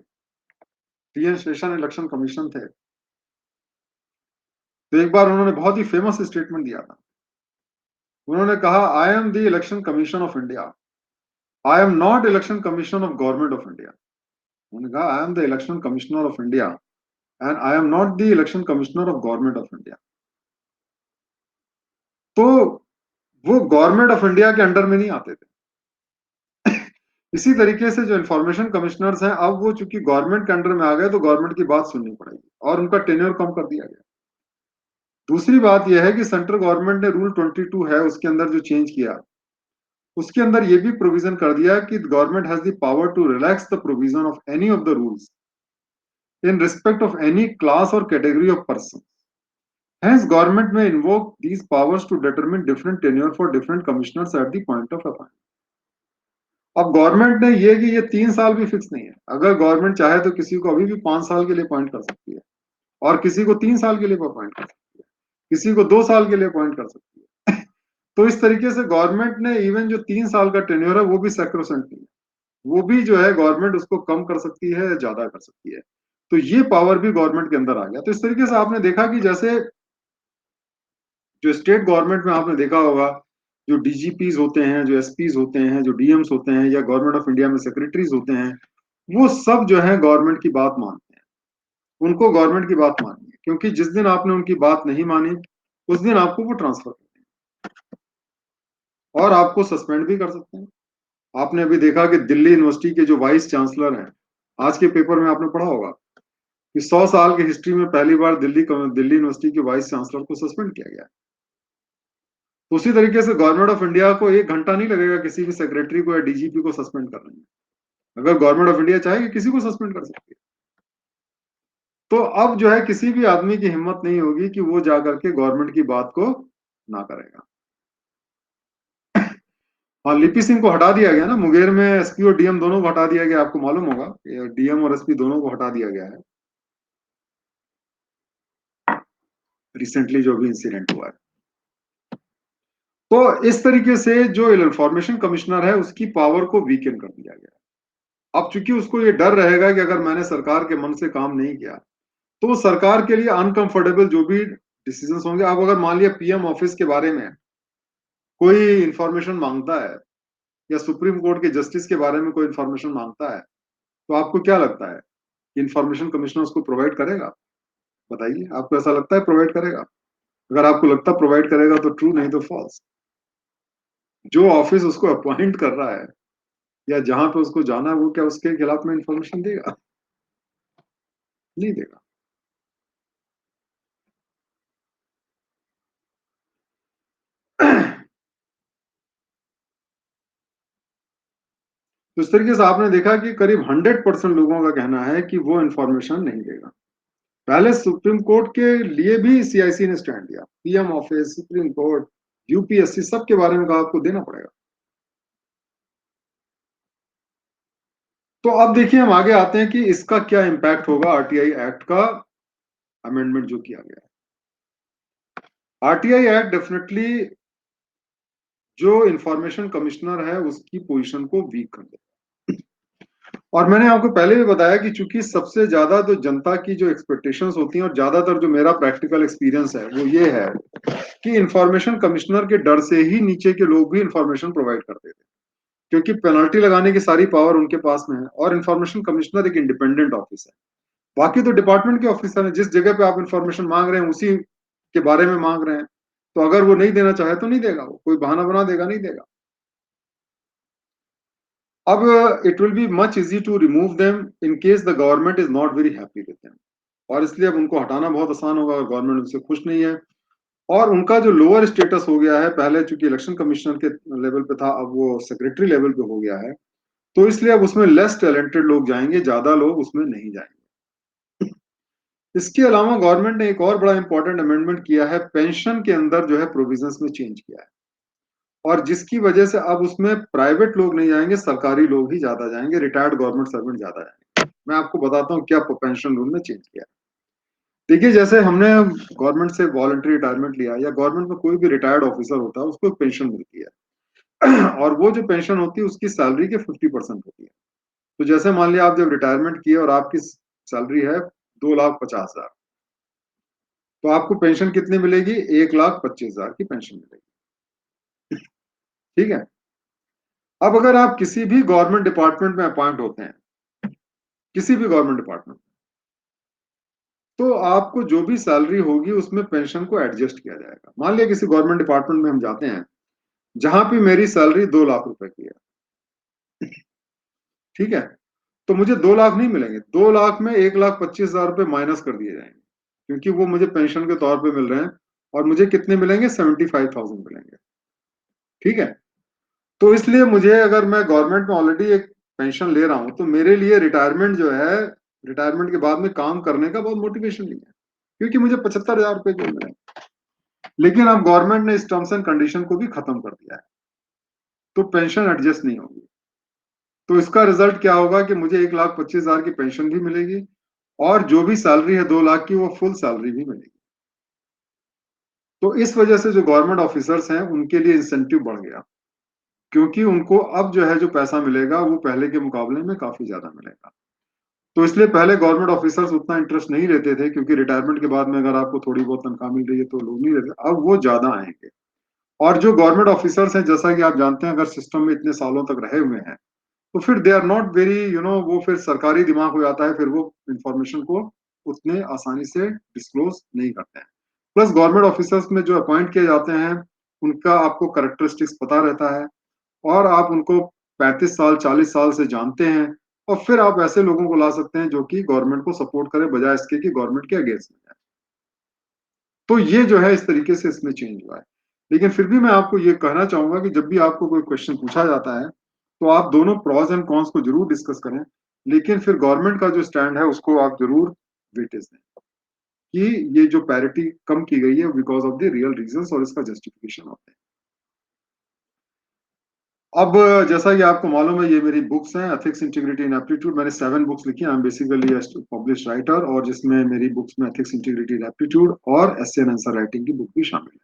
[SPEAKER 1] टीएन शेषन इलेक्शन कमीशन थे, तो एक बार उन्होंने बहुत ही फेमस स्टेटमेंट दिया था। उन्होंने कहा, I am the election commission of India, I am not election commission of government of India. उन्होंने कहा, I am the election commissioner of India and I am not the election commissioner of government of India. तो वो government of India के under में नहीं आते थे। इसी तरीके से जो इंफॉर्मेशन कमिश्नर्स हैं, अब वो चूंकि गवर्नमेंट के अंडर में आ गए तो गवर्नमेंट की बात सुननी पड़ेगी, और उनका टेन्योर कम कर दिया गया। दूसरी बात यह है कि सेंट्रल गवर्नमेंट ने रूल 22 है उसके अंदर जो चेंज किया, उसके अंदर यह भी प्रोविजन कर दिया कि government has the power to relax the provision of any of the rules in respect of any class or category of person. Hence, government may invoke these powers to determine different tenure for different commissioners at the point of appointment. अब government ने ये कि ये 3 साल भी fix नहीं है, अगर गवर्नमेंट चाहे तो किसी को अभी भी 5 साल के लिए अपॉइंट कर सकती है, और किसी को 3 साल के लिए अपॉइंट कर सकती है, किसी को 2 साल के लिए अपॉइंट कर सकती है। तो इस तरीके से गवर्नमेंट ने इवन जो 3 साल का टेन्योर है वो भी सैक्रोसेंट नहीं है, वो भी जो है गवर्नमेंट उसको कम कर सकती है, ज्यादा कर सकती है। तो ये पावर भी गवर्नमेंट के अंदर आ गया। तो इस तरीके से आपने देखा कि जैसे जो स्टेट गवर्नमेंट में आपने देखा होगा, जो डीजीपीज होते हैं, जो एसपीज होते हैं, जो डीएम्स होते हैं, या गवर्नमेंट ऑफ इंडिया में सेक्रेटरीज होते हैं, वो सब जो है गवर्नमेंट की बात मानते हैं। उनको गवर्नमेंट की बात माननी है, क्योंकि जिस दिन आपने उनकी बात नहीं मानी, उस दिन आपको वो ट्रांसफर कर देंगे और आपको सस्पेंड भी कर सकते हैं। आपने अभी देखा कि दिल्ली यूनिवर्सिटी के जो वाइस चांसलर हैं, आज के पेपर में आपने पढ़ा होगा कि 100 साल की हिस्ट्री में पहली बार दिल्ली यूनिवर्सिटी के वाइस चांसलर को सस्पेंड किया गया है। तो उसी तरीके से गवर्नमेंट ऑफ इंडिया को 1 घंटा नहीं लगेगा किसी भी सेक्रेटरी को या डीजीपी को सस्पेंड करने में। अगर गवर्नमेंट ऑफ इंडिया चाहेगी किसी को सस्पेंड कर सकती है। तो अब जो है किसी भी आदमी की हिम्मत नहीं होगी कि वो जाकर के गवर्नमेंट की बात को ना करेगा। हाँ, लिपि सिंह को हटा दिया गया ना, मुंगेर में एसपी और डीएम दोनों को हटा दिया गया, आपको मालूम होगा, डीएम और एसपी दोनों को हटा दिया गया है रिसेंटली जो भी इंसिडेंट हुआ है। तो इस तरीके से जो इंफॉर्मेशन कमिश्नर है उसकी पावर को वीकेन कर दिया गया। अब चूंकि उसको ये डर रहेगा कि अगर मैंने सरकार के मन से काम नहीं किया तो सरकार के लिए अनकंफर्टेबल जो भी डिसीजंस होंगे। अब अगर मान लिया पीएम ऑफिस के बारे में कोई इंफॉर्मेशन मांगता है या सुप्रीम कोर्ट के जस्टिस के बारे में कोई इंफॉर्मेशन मांगता है, तो आपको क्या लगता है कि इंफॉर्मेशन कमिश्नर उसको प्रोवाइड करेगा? बताइए, आपको ऐसा लगता है प्रोवाइड करेगा? अगर आपको लगता है प्रोवाइड करेगा तो ट्रू, नहीं तो फॉल्स। जो ऑफिस उसको अपॉइंट कर रहा है या जहां पे उसको जाना है वो क्या उसके खिलाफ में इंफॉर्मेशन देगा? नहीं देगा। तो इस तरीके से आपने देखा कि करीब 100% लोगों का कहना है कि वो इंफॉर्मेशन नहीं देगा। पहले सुप्रीम कोर्ट के लिए भी सीआईसी ने स्टैंड लिया, PM office, supreme court, UPSC, सबके बारे में कहा आपको देना पड़ेगा। तो अब देखिए हम आगे आते हैं कि इसका क्या इम्पैक्ट होगा आरटीआई एक्ट का अमेंडमेंट जो किया गया है। आरटीआई एक्ट डेफिनेटली जो इंफॉर्मेशन कमिश्नर है उसकी पोजीशन को वीक कर देगा। और मैंने आपको पहले भी बताया कि चूंकि सबसे ज्यादा तो जनता की जो एक्सपेक्टेशंस होती हैं और ज्यादातर जो मेरा प्रैक्टिकल एक्सपीरियंस है वो ये है कि इंफॉर्मेशन कमिश्नर के डर से ही नीचे के लोग भी इंफॉर्मेशन प्रोवाइड करते थे, क्योंकि पेनल्टी लगाने की सारी पावर उनके पास में है और इंफॉर्मेशन कमिश्नर एक इंडिपेंडेंट ऑफिस है। बाकी तो डिपार्टमेंट के ऑफिसर हैं, जिस जगह पे आप इंफॉर्मेशन मांग रहे हैं उसी के बारे में मांग रहे हैं। तो अगर वो नहीं देना चाहे तो नहीं देगा, वो कोई बहाना बना देगा, नहीं देगा। अब it will be much easy to remove them in case the government is not very happy with them. और इसलिए अब उनको हटाना बहुत आसान होगा अगर गवर्नमेंट उनसे खुश नहीं है। और उनका जो लोअर स्टेटस हो गया है, पहले चूंकि इलेक्शन कमिश्नर के लेवल पे था, अब वो सेक्रेटरी लेवल पे हो गया है, तो इसलिए अब उसमें लेस टैलेंटेड लोग जाएंगे, ज्यादा लोग उसमें नहीं जाएंगे। इसके अलावा गवर्नमेंट ने एक और बड़ा इंपॉर्टेंट अमेंडमेंट किया है, पेंशन के अंदर जो है प्रोविजंस में चेंज किया है। और जिसकी वजह से अब उसमें प्राइवेट लोग नहीं जाएंगे, सरकारी लोग ही ज्यादा जाएंगे, रिटायर्ड गवर्नमेंट सर्वेंट ज्यादा जाएंगे। मैं आपको बताता हूँ क्या पेंशन रूल में चेंज किया है। देखिए, जैसे हमने गवर्नमेंट से वॉलंटरी रिटायरमेंट लिया या गवर्नमेंट में कोई भी रिटायर्ड ऑफिसर होता है उसको एक पेंशन मिलती है और वो जो पेंशन होती है उसकी सैलरी के 50% होती है। तो जैसे मान लिया आप जब रिटायरमेंट किए और आपकी सैलरी है 2,50,000, तो आपको पेंशन कितनी मिलेगी? 1,25,000 की पेंशन मिलेगी। ठीक है। अब अगर आप किसी भी गवर्नमेंट डिपार्टमेंट में अपॉइंट होते हैं, किसी भी गवर्नमेंट डिपार्टमेंट, तो आपको जो भी सैलरी होगी उसमें पेंशन को एडजस्ट किया जाएगा। मान लिया किसी गवर्नमेंट डिपार्टमेंट में हम जाते हैं जहां पे मेरी सैलरी 2 लाख रुपए की है, ठीक है, तो मुझे 2 लाख नहीं मिलेंगे, 2 लाख में 1,25,000 रुपए माइनस कर दिए जाएंगे, क्योंकि वो मुझे पेंशन के तौर पे मिल रहे हैं। और मुझे कितने मिलेंगे? 75,000 मिलेंगे। ठीक है। तो इसलिए मुझे, अगर मैं गवर्नमेंट में ऑलरेडी एक पेंशन ले रहा हूं, तो मेरे लिए रिटायरमेंट जो है, रिटायरमेंट के बाद में काम करने का बहुत मोटिवेशन नहीं है, क्योंकि मुझे 75,000 रुपए क्यों मिले। लेकिन अब गवर्नमेंट ने इस टर्म्स एंड कंडीशन को भी खत्म कर दिया है, तो पेंशन एडजस्ट नहीं होगी। तो इसका रिजल्ट क्या होगा कि मुझे 1,25,000 की पेंशन भी मिलेगी और जो भी सैलरी है 2 लाख की, वो फुल सैलरी भी मिलेगी। तो इस वजह से जो गवर्नमेंट ऑफिसर्स हैं उनके लिए इंसेंटिव बढ़ गया, क्योंकि उनको अब जो है जो पैसा मिलेगा वो पहले के मुकाबले में काफी ज्यादा मिलेगा। तो इसलिए पहले गवर्नमेंट ऑफिसर्स उतना इंटरेस्ट नहीं लेते थे, क्योंकि रिटायरमेंट के बाद में अगर आपको थोड़ी बहुत तनख्वाह मिल रही है तो लोग नहीं लेते, अब वो ज्यादा आएंगे। और जो गवर्नमेंट ऑफिसर्स हैं, जैसा कि आप जानते हैं, अगर सिस्टम में इतने सालों तक रहे हुए हैं तो फिर दे आर नॉट वेरी वो फिर सरकारी दिमाग हो जाता है, फिर वो इंफॉर्मेशन को उतने आसानी से डिस्क्लोज नहीं करते हैं। प्लस गवर्नमेंट ऑफिसर्स में जो अपॉइंट किए जाते हैं उनका आपको करेक्टरिस्टिक्स पता रहता है, और आप उनको 35 साल 40 साल से जानते हैं, और फिर आप ऐसे लोगों को ला सकते हैं जो कि गवर्नमेंट को सपोर्ट करे बजाय इसके कि गवर्नमेंट के अगेंस्ट में जाए। तो ये जो है इस तरीके से इसमें चेंज हुआ है। लेकिन फिर भी मैं आपको ये कहना चाहूंगा कि जब भी आपको कोई क्वेश्चन पूछा जाता है तो आप दोनों प्रॉज एंड कॉन्स को जरूर डिस्कस करें, लेकिन फिर गवर्नमेंट का जो स्टैंड है उसको आप जरूर वेटेज दें कि ये जो पैरिटी कम की गई है because of the real reasons, और इसका जस्टिफिकेशन होते हैं। अब जैसा कि आपको मालूम है, ये मेरी बुक्स हैं, एथिक्स इंटीग्रिटी एंड एप्टीट्यूड। मैंने 7 बुक्स लिखी हैं। I am basically publish writer, और जिसमें मेरी बुक्स में एथिक्स इंटीग्रिटी एंड एप्टीट्यूड और एसे एंड आंसर राइटिंग की बुक भी शामिल है,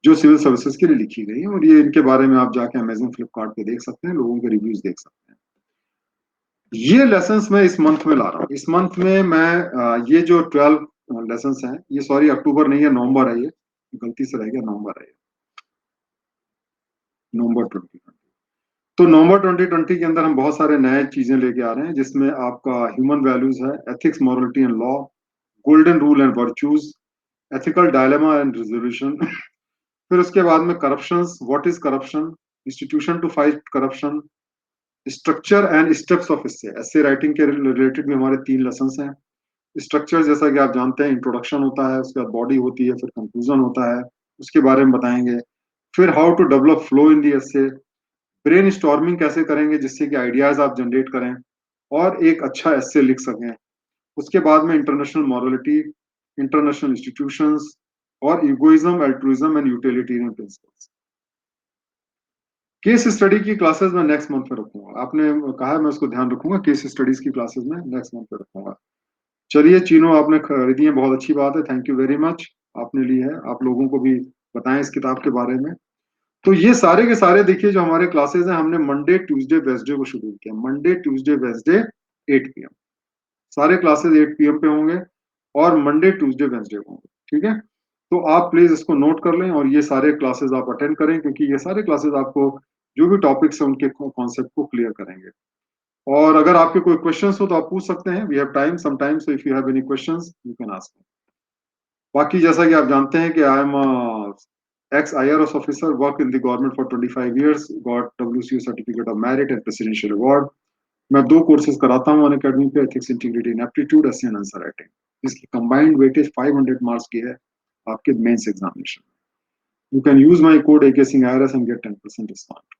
[SPEAKER 1] जो सिविल सर्विसेज के लिए लिखी गई है। और ये इनके बारे में आप जाके अमेजन फ्लिपकार्ट पे देख सकते हैं, लोगों के रिव्यूज देख सकते हैं। ये लेसन्स मैं इस मंथ में ला रहा हूँ। इस मंथ में मैं ये जो 12 लेसन्स हैं, ये सॉरी अक्टूबर नहीं है, नवंबर है, ये गलती से रह गया, नवंबर है, नवंबर 2020। तो नवंबर 2020 के अंदर हम बहुत सारे नए चीजें लेके आ रहे हैं, जिसमें आपका ह्यूमन वैल्यूज है, ethics morality and law, golden rule and virtues, ethical dilemma and resolution, फिर उसके बाद में corruption, what is corruption, institution to fight corruption, structure and steps of essay. Essay writing के रिलेटेड भी हमारे 3 लेसन हैं। Structure जैसा कि आप जानते हैं, इंट्रोडक्शन होता है, उसके बाद बॉडी होती है, फिर कंक्लूजन होता है, उसके बारे में बताएंगे। फिर how to develop flow in the essay, brain storming कैसे करेंगे जिससे कि आइडियाज आप जनरेट करें और एक अच्छा एसे लिख सकें। उसके बाद में इंटरनेशनल मॉरलिटी, इंटरनेशनल इंस्टीट्यूशंस, और egoism, altruism and utilitarian principles. Case study की क्लासेस मैं नेक्स्ट मंथ में रखूंगा, आपने कहा है, मैं उसको ध्यान रखूंगा। केस स्टडीज की क्लासेस में नेक्स्ट मंथ में रखूंगा। चलिए चीनो, आपने खरीदी है, बहुत अच्छी बात है, थैंक यू वेरी मच। आपने ली है, आप लोगों को भी बताएं इस किताब के बारे में। तो ये सारे के सारे देखिए जो हमारे क्लासेस हैं, हमने मंडे ट्यूसडे वेडनेसडे को शेड्यूल किया, मंडे ट्यूसडे वेडनेसडे 8 PM। सारे क्लासेस 8 PM पे होंगे, और मंडे ट्यूसडे वेडनेसडे को होंगे, ठीक है। तो आप प्लीज इसको नोट कर लें, और ये सारे क्लासेस आप अटेंड करें, क्योंकि ये सारे क्लासेस आपको जो भी टॉपिक्स हैं उनके कॉन्सेप्ट को क्लियर करेंगे। और अगर आपके कोई क्वेश्चंस हो तो आप पूछ सकते हैं, we have time some time, so if you have any questions you can ask. बाकी जैसा कि आप जानते हैं कि I am ex IRS officer, worked in the government for 25 years, got WCO certificate of merit and presidential award। मैं 2 courses कराता हूँ अन अकेडमी पे, ethics integrity and aptitude, essay and answer writing, जिसकी कंबाइंड वेटेज 500 मार्क्स की है आपके mains examination. You can use my code AK Singh IRS and get 10% discount.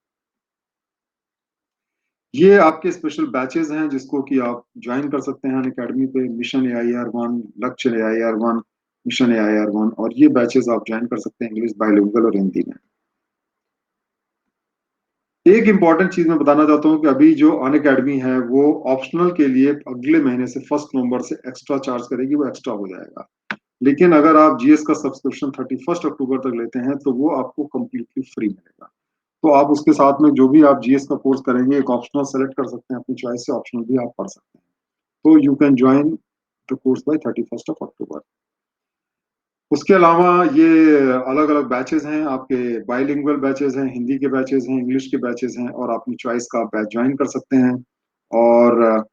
[SPEAKER 1] ये आपके स्पेशल बैचेस हैं जिसको कि आप ज्वाइन कर सकते हैं अकेडमी पे, मिशन AIR1, लक्ष्य AIR1, मिशन AIR1, और ये बैचेस आप ज्वाइन कर सकते हैं इंग्लिश बाइलिंगुअल और हिंदी में। एक इंपॉर्टेंट चीज मैं बताना चाहता हूँ कि अभी जो अन अकेडमी है वो ऑप्शनल के लिए अगले महीने से 1 नवंबर से एक्स्ट्रा चार्ज करेगी, वो एक्स्ट्रा हो जाएगा। लेकिन अगर आप GS का सब्सक्रिप्शन 31 अक्टूबर तक लेते हैं तो वो आपको कम्प्लीटली फ्री मिलेगा। तो आप उसके साथ में जो भी आप GS का कोर्स करेंगे, एक ऑप्शनल सेलेक्ट कर सकते हैं अपनी चॉइस से, ऑप्शनल भी आप पढ़ सकते हैं। तो you can join the course by 31 October. उसके अलावा ये अलग अलग बैचेस हैं आपके, बाइलिंगुअल बैचेस हैं, हिंदी के बैचेस हैं, इंग्लिश के बैचेस हैं, और अपनी चॉइस का बैच ज्वाइन कर सकते हैं। और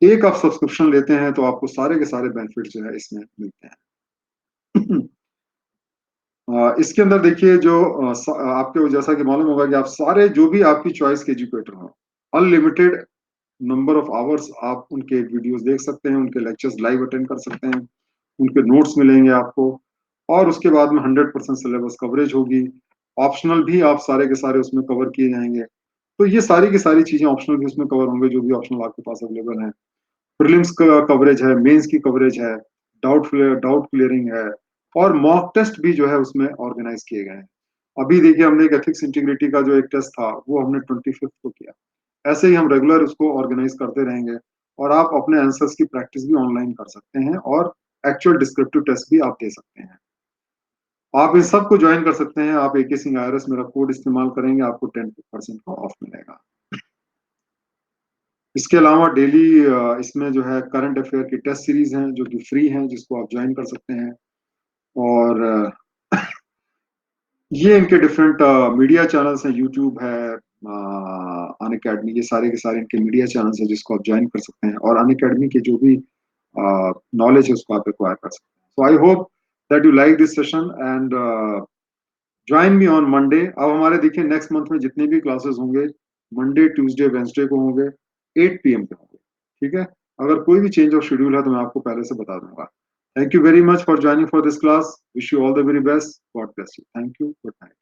[SPEAKER 1] एक आप सब्सक्रिप्शन लेते हैं तो आपको सारे के सारे बेनिफिट जो है इसमें मिलते हैं। इसके अंदर देखिए जो आपके जैसा कि मालूम होगा कि आप सारे जो भी आपकी चॉइस के एजुकेटर हो, अनलिमिटेड नंबर ऑफ आवर्स आप उनके वीडियोस देख सकते हैं, उनके लेक्चर्स लाइव अटेंड कर सकते हैं, उनके नोट्स मिलेंगे आपको, और उसके बाद में 100% सिलेबस कवरेज होगी। ऑप्शनल भी आप सारे के सारे उसमें कवर किए जाएंगे। तो ये सारी की सारी चीजें ऑप्शनल भी उसमें कवर होंगे, जो भी ऑप्शनल आपके पास अवेलेबल है। प्रीलिम्स का कवरेज है, मेंस की कवरेज है, डाउट क्लियरिंग है, और मॉक टेस्ट भी जो है उसमें ऑर्गेनाइज किए गए हैं। अभी देखिए हमने एक एथिक्स इंटीग्रिटी का जो एक टेस्ट था वो हमने 25 को किया। ऐसे ही हम रेगुलर उसको ऑर्गेनाइज करते रहेंगे, और आप अपने आंसर्स की प्रैक्टिस भी ऑनलाइन कर सकते हैं, और एक्चुअल डिस्क्रिप्टिव टेस्ट भी आप दे सकते हैं। आप इस सब को ज्वाइन कर सकते हैं। आप AK Singh IRS मेरा कोड इस्तेमाल करेंगे, आपको 10% का ऑफ मिलेगा। इसके अलावा डेली इसमें जो है करंट अफेयर की टेस्ट सीरीज हैं जो कि फ्री हैं, जिसको आप ज्वाइन कर सकते हैं। और ये इनके डिफरेंट मीडिया चैनल्स हैं, यूट्यूब है, अन अकेडमी, ये सारे के सारे इनके मीडिया चैनल्स हैं जिसको आप ज्वाइन कर सकते हैं, और अन अकेडमी के जो भी नॉलेज है उसको आप एक्वायर कर सकते हैं। So I hope that you like this session and join me on Monday. अब हमारे देखिए नेक्स्ट मंथ में जितने भी क्लासेस होंगे, मंडे ट्यूसडे वेंसडे को होंगे, 8 PM पे होंगे। ठीक है, अगर कोई भी चेंज ऑफ शेड्यूल है तो मैं आपको पहले से बता दूंगा। Thank you very much for joining for this class, wish you all the very best, God bless you, thank you, good night.